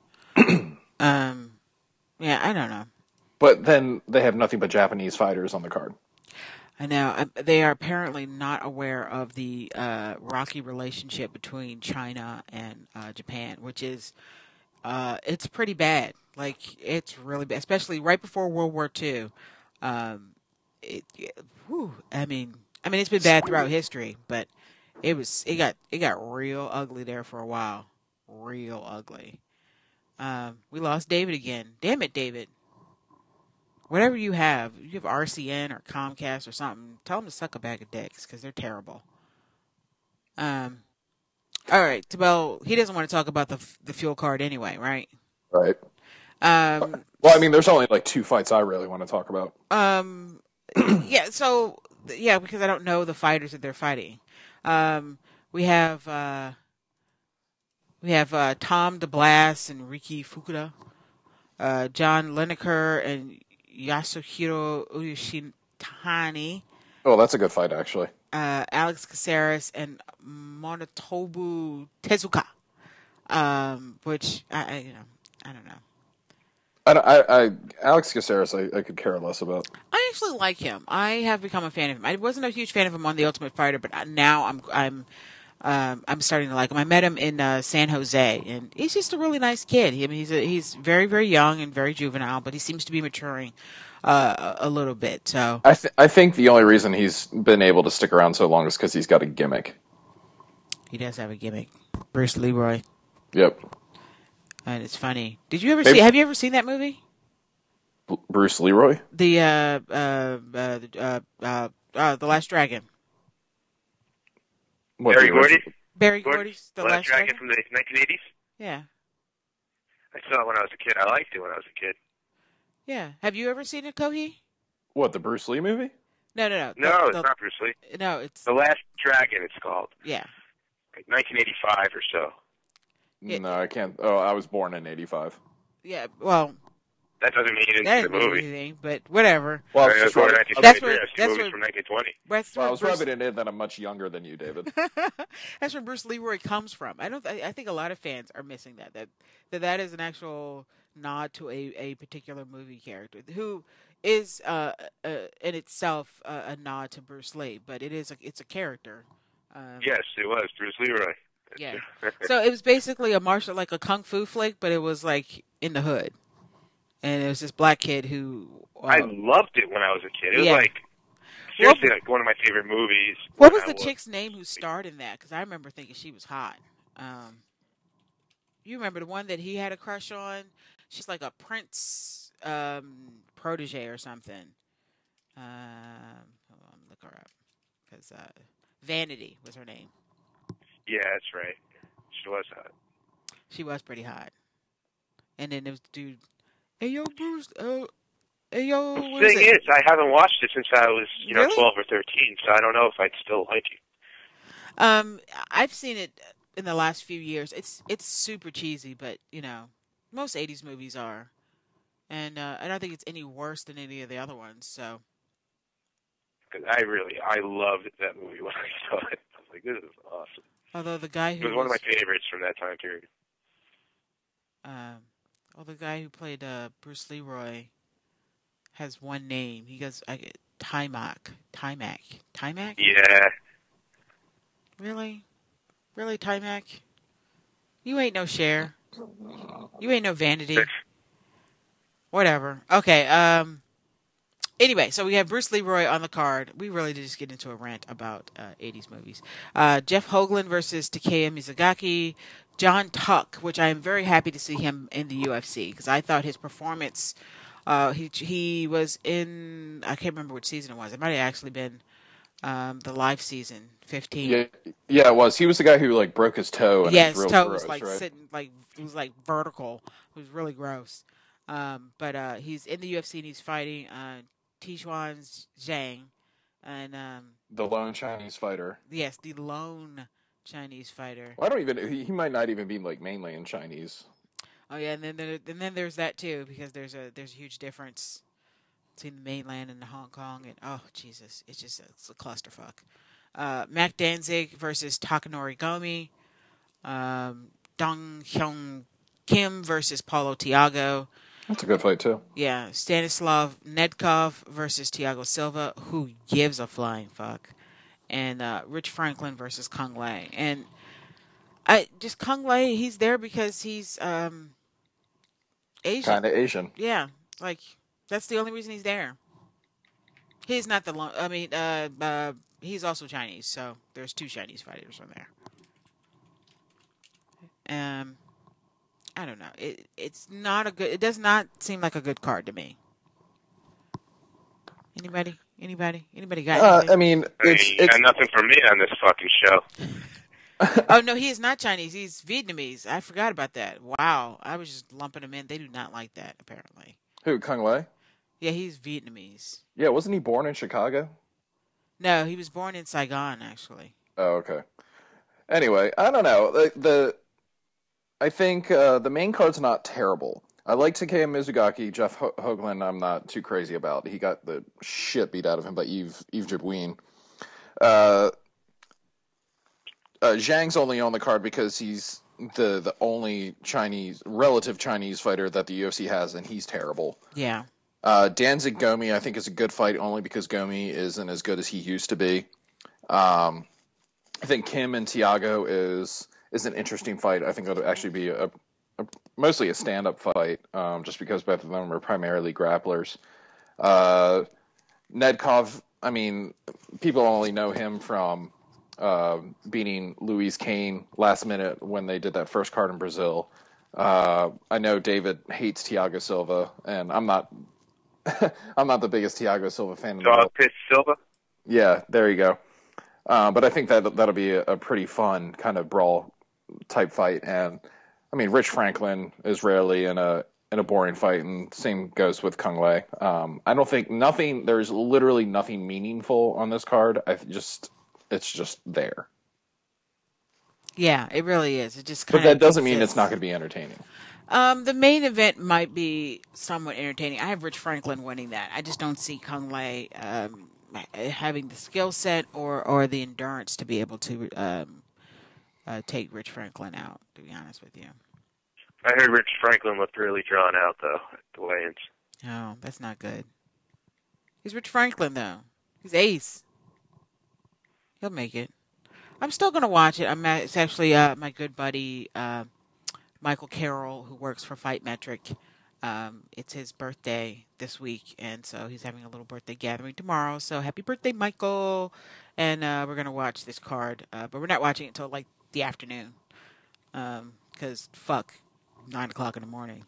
Yeah, I don't know. But then they have nothing but Japanese fighters on the card. I know. They are apparently not aware of the rocky relationship between China and Japan, which is, it's pretty bad. Like, it's really bad, especially right before World War II. I mean, it's been bad throughout history, but it got real ugly there for a while. Real ugly. We lost David again. Damn it, David. Whatever you have RCN or Comcast or something, tell them to suck a bag of dicks because they're terrible. All right. Well, he doesn't want to talk about the fuel card anyway, right? Right. Well, I mean, there's only like 2 fights I really want to talk about. Yeah. So, yeah, because I don't know the fighters that they're fighting. We have Tom DeBlas and Riki Fukuda, John Lineker and Yasuhiro Ushitani. Oh, that's a good fight, actually. Alex Caceres and Monotobu Tezuka. Which I don't know. Alex Caceres, I could care less about. I actually like him. I have become a fan of him. I wasn't a huge fan of him on The Ultimate Fighter, but now I'm starting to like him. I met him in San Jose, and he's just a really nice kid. I mean, he's very, very young and very juvenile, but he seems to be maturing a little bit. So I think the only reason he's been able to stick around so long is because he's got a gimmick. He does have a gimmick, Bruce Leroy. Yep. And it's funny. Did you ever see? Have you ever seen that movie? Bruce Leroy? The Last Dragon. What, Barry Gordy? Barry Gordy's The Last Dragon Dragon from the 1980s? Yeah. I saw it when I was a kid. I liked it when I was a kid. Yeah. Have you ever seen it, Kohi? What, the Bruce Lee movie? No. No, it's not Bruce Lee. No, it's The Last Dragon, it's called. Yeah. Like 1985 or so. No, I can't. Oh, I was born in 85. Yeah. Well, That doesn't mean you that didn't see didn't the mean movie. anything, but whatever. Well, I was I was just born in rubbing, 1923. what- I've seen that's movies what- from 1920. That's well, I where was Bruce, rubbing it in that I'm much younger than you, David. that's where Bruce Leroy comes from. I think a lot of fans are missing that is an actual nod to a particular movie character who is in itself a nod to Bruce Lee, but it's a character. Yes, it was Bruce Leroy. Yeah. So it was basically like a kung fu flick, but it was like in the hood, and it was this black kid who. I loved it when I was a kid. It was Yeah. like seriously like one of my favorite movies. What when was I the chick's name who starred in that? Because I remember thinking she was hot. You remember the one that he had a crush on? She's like a Prince protege or something. Hold on, look her up. Because Vanity was her name. Yeah, that's right. She was hot. She was pretty hot. And then there was the dude. Hey yo, Bruce. Hey yo. The What is thing it? is, I haven't watched it since I was, Really? 12 or 13, so I don't know if I'd still like it. I've seen it in the last few years. It's super cheesy, but most '80s movies are, and I don't think it's any worse than any of the other ones. So, 'Cause I loved that movie when I saw it. I was like, this is awesome. although the guy It who was one of my favorites from that time period. the guy who played Bruce Leroy has one name. He goes Timac. Yeah. Really, Timac? You ain't no Cher. You ain't no Vanity. Whatever. Okay. Anyway, so we have Bruce Leroy on the card. We really did just get into a rant about 80s movies. Jeff Hoagland versus Takeya Mizugaki. John Tuck, which I am very happy to see him in the UFC because I thought his performance. He was in. I can't remember which season it was. It might have actually been the live season 15. Yeah, it was. He was the guy who like broke his toe. And yes, it was real toe gross, was like right? sitting like it was like vertical. It was really gross. But he's in the UFC and he's fighting Tijuan Zhang, and The lone Chinese fighter. yes, the lone Chinese fighter. Well, I don't even. He might not even be like mainland Chinese. Oh yeah, and then there's that too because there's a huge difference between the mainland and the Hong Kong, and oh Jesus, it's a clusterfuck. Mac Danzig versus Takanori Gomi. Dong Hyung Kim versus Paulo Tiago. That's a good fight too. Yeah, Stanislav Nedkov versus Thiago Silva. Who gives a flying fuck? And Rich Franklin versus Kung Lei. And Kung Lei, he's there because he's Asian. Kind of Asian. Yeah, like that's the only reason he's there. He's not the long. I mean, he's also Chinese, so there's two Chinese fighters from there. I don't know. It's not a good. It does not seem like a good card to me. Anybody got anything? I mean, You got nothing for me on this fucking show. Oh no, he is not Chinese. He's Vietnamese. I forgot about that. Wow, I was just lumping him in. They do not like that apparently. who, Kung Lei? Yeah, he's Vietnamese. Yeah, wasn't he born in Chicago? No, he was born in Saigon actually. Oh, okay. Anyway, I don't know. I think the main card's not terrible. I like Takeya Mizugaki. Jeff Hoagland I'm not too crazy about. He got the shit beat out of him by Yves Jabouin. Zhang's only on the card because he's the only relative Chinese fighter that the UFC has, and he's terrible. Yeah. Danzig Gomi I think is a good fight only because Gomi isn't as good as he used to be. I think Kim and Tiago is an interesting fight. I think it'll actually be mostly a stand-up fight, just because both of them are primarily grapplers. Nedkov, I mean, people only know him from beating Louise Kane last minute when they did that first card in Brazil. I know David hates Thiago Silva, and I'm not I'm not the biggest Thiago Silva fan in the world. Dog Piss Silva? Yeah, there you go. But I think that'll be a pretty fun kind of brawl type fight, and I mean, Rich Franklin is rarely in a boring fight, and same goes with Kung Lei. I don't think there's literally nothing meaningful on this card. It's just there. Yeah, it really is. It just kind But that doesn't mean it's not going to be entertaining. The main event might be somewhat entertaining. I have Rich Franklin winning that. I just don't see Kung Lei having the skill set or the endurance to be able to take Rich Franklin out, to be honest with you. I heard Rich Franklin looked really drawn out, though, at the weigh-ins. Oh, that's not good. He's Rich Franklin, though. He's ace. He'll make it. I'm still going to watch it. It's actually my good buddy, Michael Carroll, who works for Fight Metric. It's his birthday this week, and so he's having a little birthday gathering tomorrow. So happy birthday, Michael! And we're going to watch this card, but we're not watching it until like the afternoon, because fuck 9 o'clock in the morning.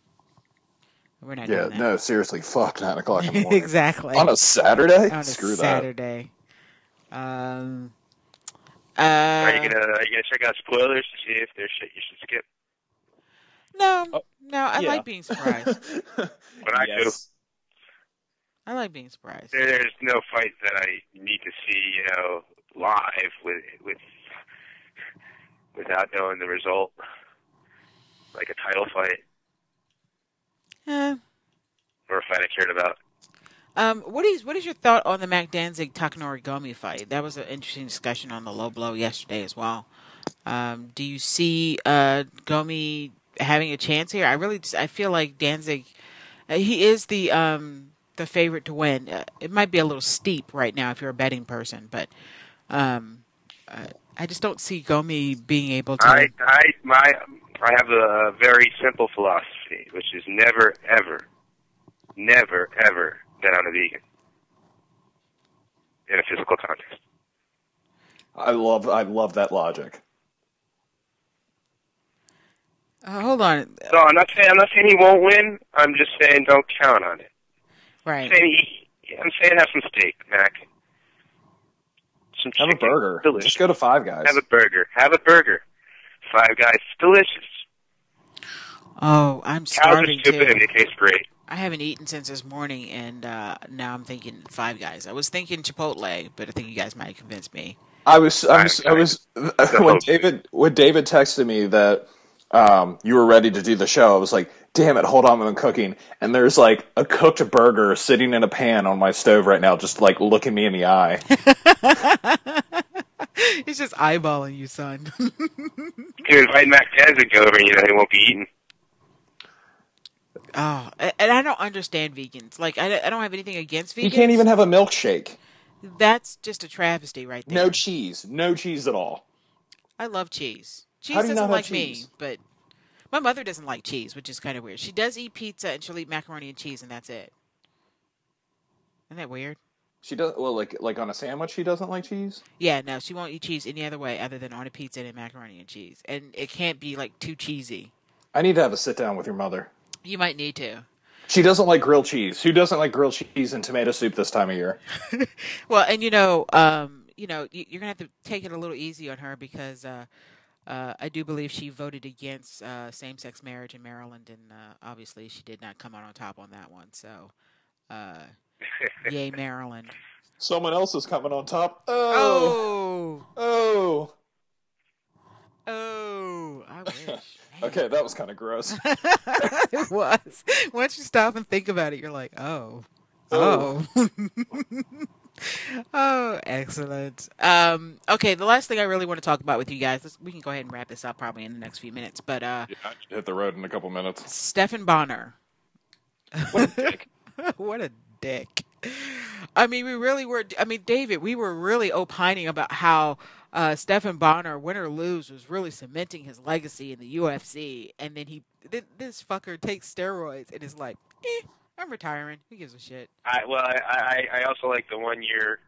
We're not doing that. No, seriously, fuck 9 o'clock in the morning. Exactly. On a Saturday? On a Screw Saturday. Are you gonna check out spoilers to see if there's shit you should skip? No, I like being surprised. But I do. I like being surprised. There's no fight that I need to see, live without knowing the result, like a title fight or a fight I cared about. What is your thought on the Mac Danzig Takanori Gomi fight? That was an interesting discussion on the Low Blow yesterday as well. Do you see Gomi having a chance here? I feel like Danzig, he is the favorite to win. It might be a little steep right now if you're a betting person, but I just don't see Gomi being able to. I have a very simple philosophy, which is never, ever bet on a vegan. in a physical context. I love that logic. Hold on. No, I'm not saying he won't win. I'm just saying don't count on it. Right. I'm saying have some steak, Mac. Some chicken. Have a burger. Delicious. Just go to Five Guys. Have a burger. Five Guys. Delicious. Oh, I'm Cows starving are stupid too. and they taste great. I haven't eaten since this morning, and now I'm thinking Five Guys. I was thinking Chipotle, but I think you guys might have convinced me. I was when David texted me that you were ready to do the show. I was like, damn it, hold on, I'm cooking. And there's like a cooked burger sitting in a pan on my stove right now, just like looking me in the eye. He's just eyeballing you, son. You invite Mac Danzig over, and he won't be eating. Oh, and I don't understand vegans. Like, I don't have anything against vegans. You can't even have a milkshake. That's just a travesty right there. No cheese at all. I love cheese. Cheese How do you doesn't not like have me, cheese? but my mother doesn't like cheese, which is kind of weird. She does eat pizza, and she'll eat macaroni and cheese, and that's it. Isn't that weird? She does like on a sandwich. She doesn't like cheese. Yeah, no, she won't eat cheese any other way other than on a pizza and macaroni and cheese, and it can't be like too cheesy. I need to have a sit down with your mother. You might need to. She doesn't like grilled cheese. Who doesn't like grilled cheese and tomato soup this time of year? Well, and you're gonna have to take it a little easy on her because I do believe she voted against same-sex marriage in Maryland, and obviously she did not come out on top on that one. So, yay, Maryland! Someone else is coming on top. Oh, I wish. Okay, that was kind of gross. It was. Once you stop and think about it, you're like, oh. Oh, excellent. Okay, the last thing I really want to talk about with you guys, we can go ahead and wrap this up probably in the next few minutes, but Yeah, I should hit the road in a couple minutes. Stephen Bonner. What a dick. What a dick. I mean, David, we were really opining about how Stephen Bonner, win or lose, was really cementing his legacy in the UFC, and then this fucker takes steroids and is like, I'm retiring. Who gives a shit? I also like the 1-year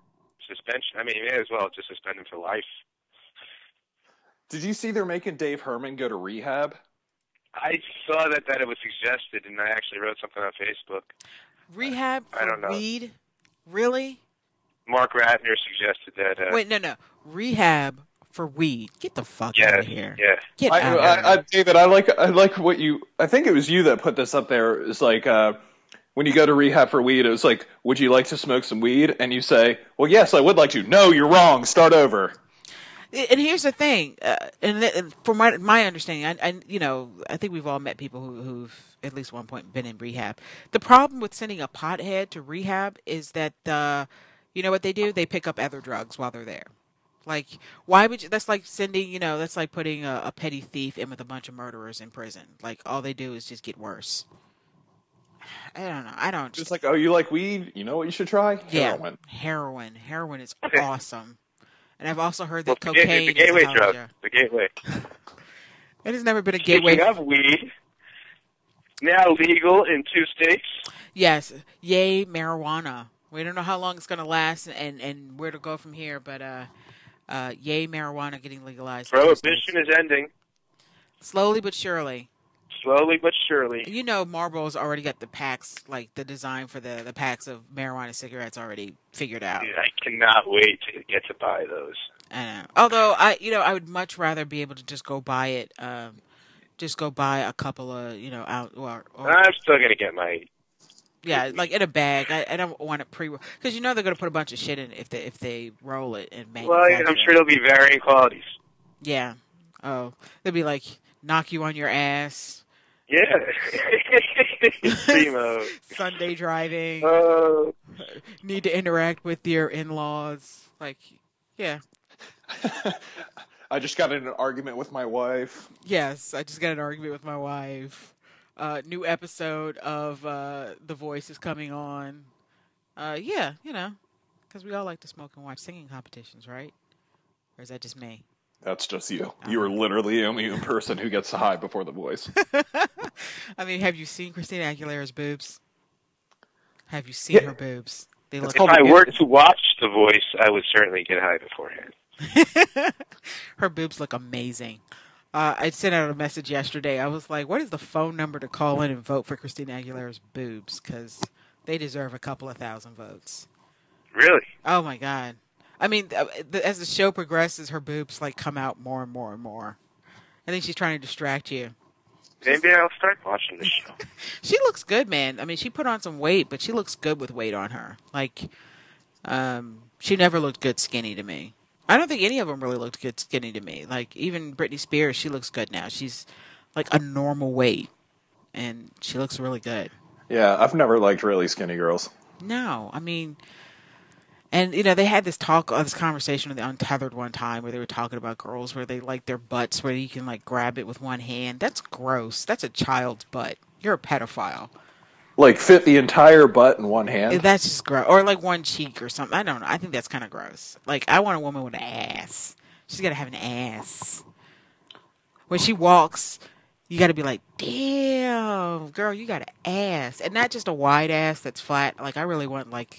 suspension. I mean, you may as well just suspend him for life. Did you see they're making Dave Herman go to rehab? I saw that it was suggested, and I actually wrote something on Facebook. Rehab I don't for know. weed? Really? Mark Ratner suggested that. Wait, no. Rehab for weed. Get the fuck out of here. Yeah. Get out of here. David, I like what you. I think it was you that put this up there. It's like when you go to rehab for weed, it was like, would you like to smoke some weed? And you say, well, yes, I would like to. No, you're wrong. Start over. And here's the thing, and from my understanding, I think we've all met people who've at least one point been in rehab. The problem with sending a pothead to rehab is that, you know what they do? They pick up other drugs while they're there. Like, why would you? That's like sending, that's like putting a petty thief in with a bunch of murderers in prison. Like, all they do is just get worse. I don't know. Just like, oh, you like weed? You know what you should try? Heroin. Heroin is awesome. And I've also heard that Well, cocaine the gateway is a drug. yeah. The gateway. It has never been a gateway. Speaking of weed, now legal in 2 states. Yes. Yay, marijuana. We don't know how long it's going to last and where to go from here, but yay, marijuana getting legalized. Prohibition is ending. Slowly but surely. Slowly but surely. You know Marlboro's already got the packs, like the design for the packs of marijuana cigarettes already figured out. Dude, I cannot wait to get to buy those. I know. Although I would much rather be able to just go buy it, just go buy a couple of, out or I'm still gonna get my. Yeah, like in a bag. I don't want it because they're going to put a bunch of shit in it if they roll it and manufacture Well, I'm sure there'll be varying qualities. Yeah. Oh, they'll be like knock you on your ass. Yeah. Primo. Sunday driving. Oh. Need to interact with your in-laws. Like, yeah. I just got in an argument with my wife. Yes, I just got in an argument with my wife. New episode of The Voice is coming on. Yeah, because we all like to smoke and watch singing competitions, right? Or is that just me? That's just you. You are literally the only person who gets to high before The Voice. I mean, have you seen Christina Aguilera's boobs? Have you seen her boobs? They look. If I were to watch The Voice, I would certainly get high beforehand. Her boobs look amazing. I sent out a message yesterday. I was like, what is the phone number to call in and vote for Christina Aguilera's boobs? Because they deserve a couple of thousand votes. Really? Oh, my God. I mean, as the show progresses, her boobs like come out more and more and more. I think she's trying to distract you. Maybe I'll start watching the show. She looks good, man. I mean, she put on some weight, but she looks good with weight on her. Like, she never looked good skinny to me. I don't think any of them really looked good skinny to me. Like, even Britney Spears, she looks good now. She's like a normal weight, and she looks really good. Yeah, I've never liked really skinny girls. No, I mean, and they had this conversation with the Untethered one time where they were talking about girls where they like their butts where you can like grab it with one hand. That's gross. That's a child's butt. You're a pedophile. Like fit the entire butt in one hand? That's just gross. Or like one cheek or something. I don't know. I think that's kind of gross. Like, I want a woman with an ass. She's got to have an ass. When she walks, you got to be like, damn, girl, you got an ass. And not just a wide ass that's flat. Like, I really want, like,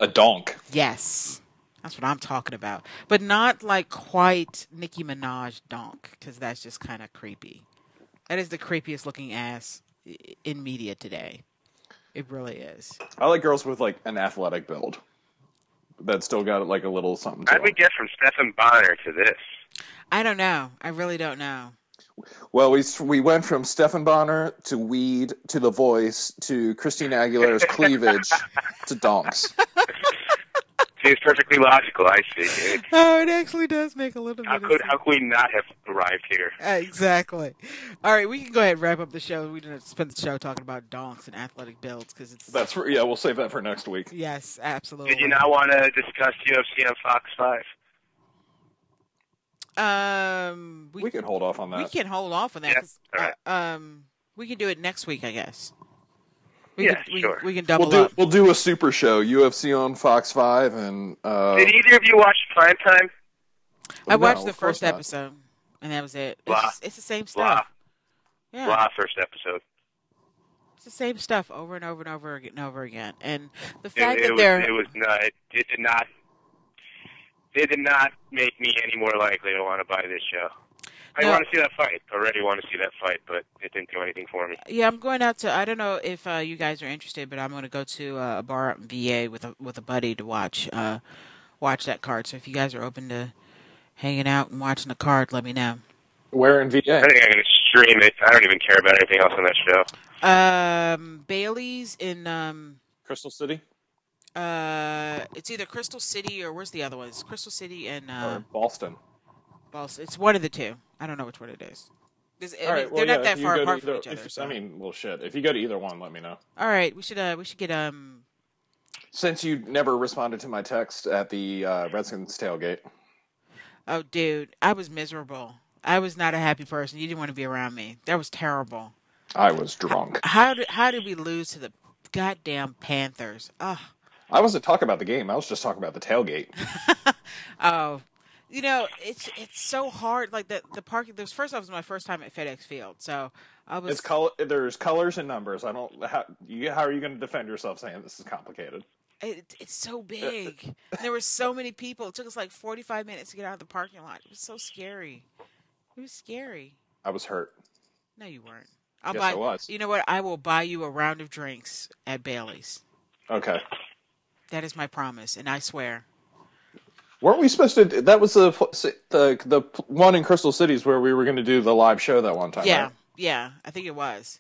a donk. Yes. That's what I'm talking about. But not like quite Nicki Minaj donk, because that's just kind of creepy. That is the creepiest looking ass in media today. It really is. I like girls with like an athletic build that still got like a little something to How did we get from Stephen Bonner to this? I don't know. I really don't know. Well, we went from Stephen Bonner to weed to The Voice to Christina Aguilera's cleavage to donks. Seems perfectly logical, I see. Oh, it actually does make a little bit of sense. How could we not have arrived here? Exactly. All right, we can go ahead and wrap up the show. We didn't spend the show talking about donks and athletic builds because it's. We'll save that for next week. Yes, absolutely. Did you not want to discuss UFC on Fox 5? We can hold off on that. We can hold off on that. Yeah. All right. We can do it next week, I guess. Sure. We can double up. We'll do a super show, UFC on Fox 5, and. Did either of you watch Primetime? I watched the first episode, and that was it. It's the same stuff. Yeah. Blah, first episode. It's the same stuff over and over and over and over again. And the fact it did not make me any more likely to want to buy this show. I want to see that fight. I already want to see that fight, but it didn't do anything for me. Yeah, I'm going out to. I don't know if you guys are interested, but I'm going to go to a bar out in VA with a buddy to watch that card. So if you guys are open to hanging out and watching the card, let me know. Where in VA? I think I'm going to stream it. I don't even care about anything else on that show. Bailey's in Crystal City. It's either Crystal City or where's the other one? It's Crystal City and or Boston. Boston. It's one of the two. I don't know which one it is. They're not that far apart from each other. So. Shit. If you go to either one, let me know. All right, we should get Since you never responded to my text at the Redskins tailgate. Oh, dude, I was miserable. I was not a happy person. You didn't want to be around me. That was terrible. I was drunk. How did we lose to the goddamn Panthers? Oh. I wasn't talking about the game. I was just talking about the tailgate. Oh. It's so hard. Like the parking. First off, it was my first time at FedEx Field, so I was. There's colors and numbers. How are you going to defend yourself saying this is complicated? It's so big. There were so many people. It took us like 45 minutes to get out of the parking lot. It was so scary. It was scary. I was hurt. No, you weren't. I was. You know what? I will buy you a round of drinks at Bailey's. Okay. That is my promise, and I swear. Weren't we supposed to? That was the one in Crystal Cities where we were going to do the live show that one time. Yeah, right? yeah, I think it was.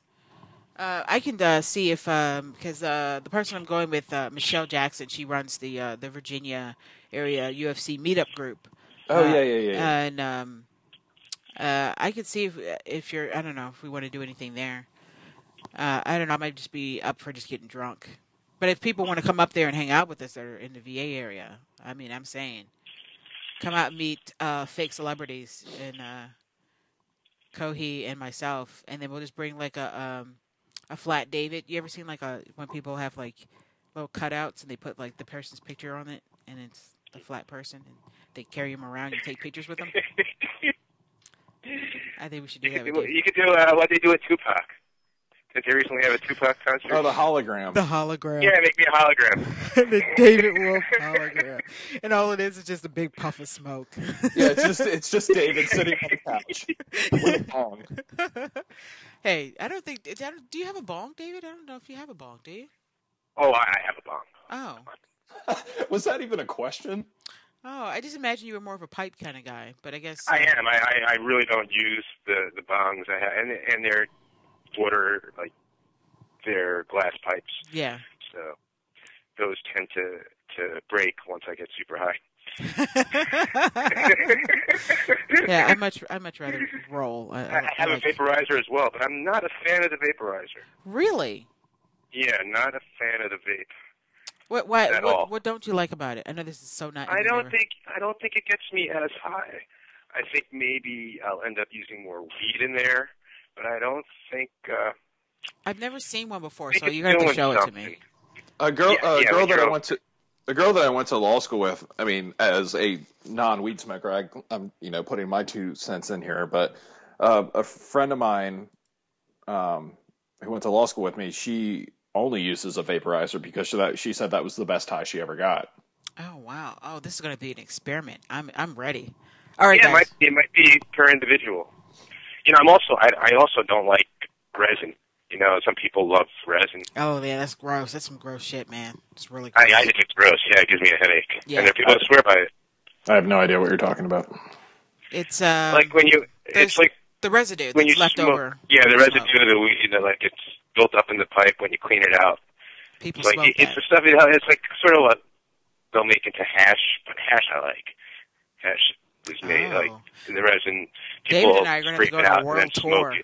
I can see if because the person I'm going with, Michelle Jackson, she runs the Virginia area UFC meetup group. Oh yeah. And I could see if you're. I don't know if we want to do anything there. I don't know. I might just be up for just getting drunk. But if people want to come up there and hang out with us that are in the VA area, I mean, I'm saying, come out and meet fake celebrities and Kohi and myself, and then we'll just bring like a flat David. You ever seen like when people have like little cutouts and they put like the person's picture on it, and it's the flat person, and they carry him around and take pictures with them? I think we should do that. You could do what they do with Tupac. Did they recently have a Tupac concert? Oh, the hologram. The hologram. Yeah, make me a hologram. The David Wolf hologram. And all it is just a big puff of smoke. Yeah, it's just David sitting on the couch with a bong. Hey, I don't think. Do you have a bong, David? I don't know if you have a bong. Do you? Oh, I have a bong. Oh. Was that even a question? Oh, I just imagine you were more of a pipe kind of guy, but I guess I am. I really don't use the bongs I have, and they're water, like they're glass pipes. Yeah. So those tend to break once I get super high. Yeah, I much rather roll. I have a vaporizer as well, but I'm not a fan of the vaporizer. Really? Yeah, not a fan of the vape. What don't you like about it? I know this is so not. I don't think it gets me as high. I think maybe I'll end up using more weed in there, but I don't think. I've never seen one before, so you're gonna have to show it to me. A girl that I went to law school with. I mean, as a non-weed smoker, I'm putting my 2 cents in here. But a friend of mine who went to law school with me, she only uses a vaporizer because she said that was the best high she ever got. Oh wow! Oh, this is going to be an experiment. I'm ready. All right, yeah, guys. it might be per individual. I also don't like resin. Some people love resin. Oh yeah, that's gross. That's some gross shit, man. It's really gross. I think it's gross. Yeah, it gives me a headache. Yeah. And there are people that swear by it. I have no idea what you're talking about. It's like when it's like the residue when that's you left smoke, over. Yeah, the residue of the weed, like it's built up in the pipe when you clean it out. People it's smoke like, that. It's the stuff. It's like sort of what they'll make into hash, but hash I like. Hash is made like in the resin. David and I are going to go on a world tour.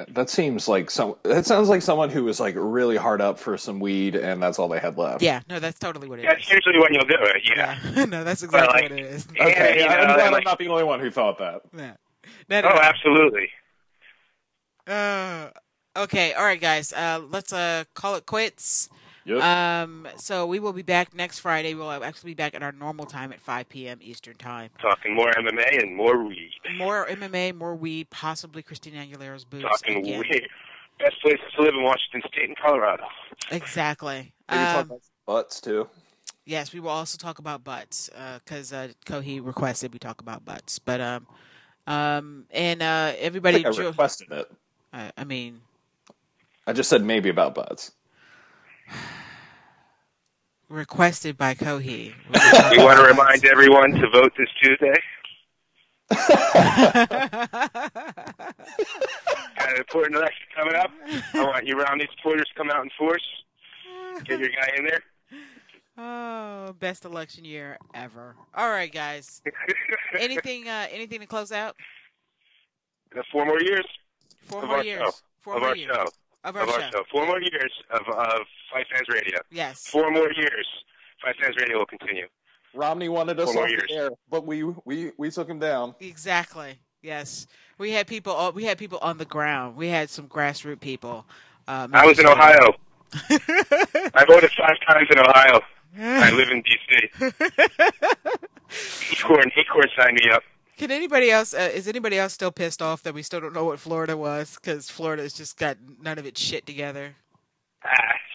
That sounds like someone who was like really hard up for some weed, and that's all they had left. Yeah, no, that's totally what it is. That's usually when you'll do it. Yeah. No, that's exactly what it is. Okay, I'm glad I'm not the only one who thought that. Yeah. Oh, absolutely. Okay, all right, guys. Let's call it quits. Yep. So we will be back next Friday. We'll actually be back at our normal time at 5 p.m. Eastern time. Talking more MMA and more weed. More MMA, more weed, possibly Christina Aguilera's boobs. Talking again. weed. Best places to live in Washington State and Colorado. Exactly. Maybe talk about butts too. Yes, we will also talk about butts because Kohi requested we talk about butts. But everybody I requested it. I mean, I just said maybe about butts. Requested by Kohi. We want to remind everyone to vote this Tuesday. Got an important election coming up. I want you Romney supporters to come out in force. Get your guy in there. Oh, best election year ever. All right, guys. Anything to close out? 4 more years. 4 more years. 4 more years. Of our show. 4 more years of FightFans Radio. Yes. 4 more years. FightFans Radio will continue. Romney wanted us off the air, but we took him down. Exactly. Yes. We had people on the ground. We had some grassroots people. I was in Ohio. I voted 5 times in Ohio. I live in D.C. Acorn signed me up. Can anybody else? Is anybody else still pissed off that we still don't know what Florida was? Because Florida's just got none of its shit together.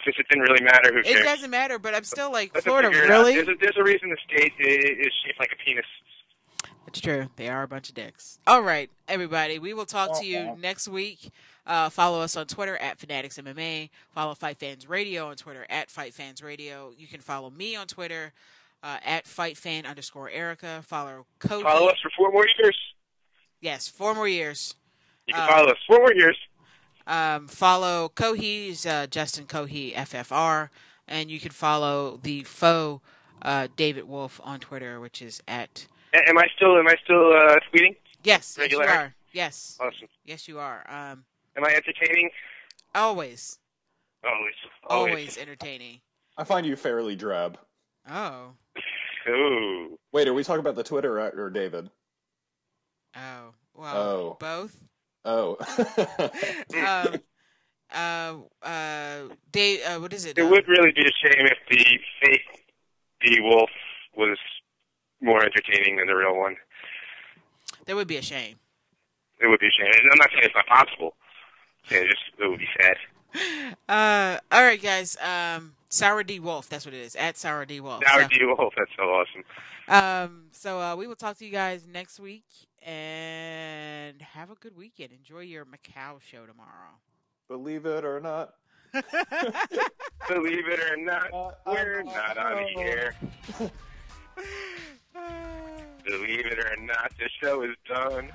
Since it didn't really matter, who cares? It doesn't matter, but I'm still like, Florida, really? There's a reason the state is shaped like a penis. That's true. They are a bunch of dicks. All right, everybody. We will talk to you next week. Follow us on Twitter at FanAddicts MMA. Follow FightFans Radio on Twitter at FightFans Radio. You can follow me on Twitter at FightFan_Erica. Follow Cody. Follow us for 4 more years. Yes, 4 more years. You can follow us 4 more years. Follow Kohi's Justin Kohi FFR, and you can follow the faux David Wolf on Twitter, which is at. Am I still tweeting? Yes, regular? Yes, you are. Yes. Awesome. Yes, you are. Am I entertaining? Always. Always entertaining. I find you fairly drab. Oh. Ooh. Wait, are we talking about the Twitter or David? Oh. Well, both. Oh. Dave, what is it? It would really be a shame if the fake D Wolf was more entertaining than the real one. That would be a shame. It would be a shame. I'm not saying it's not possible. It would be sad. All right, guys. Sour D Wolf, that's what it is. At Sour D Wolf. Sour D Wolf, that's so awesome. So we will talk to you guys next week, and have a good weekend. Enjoy your Macau show tomorrow. Believe it or not. Believe it or not, we're not on the air. Believe it or not, the show is done.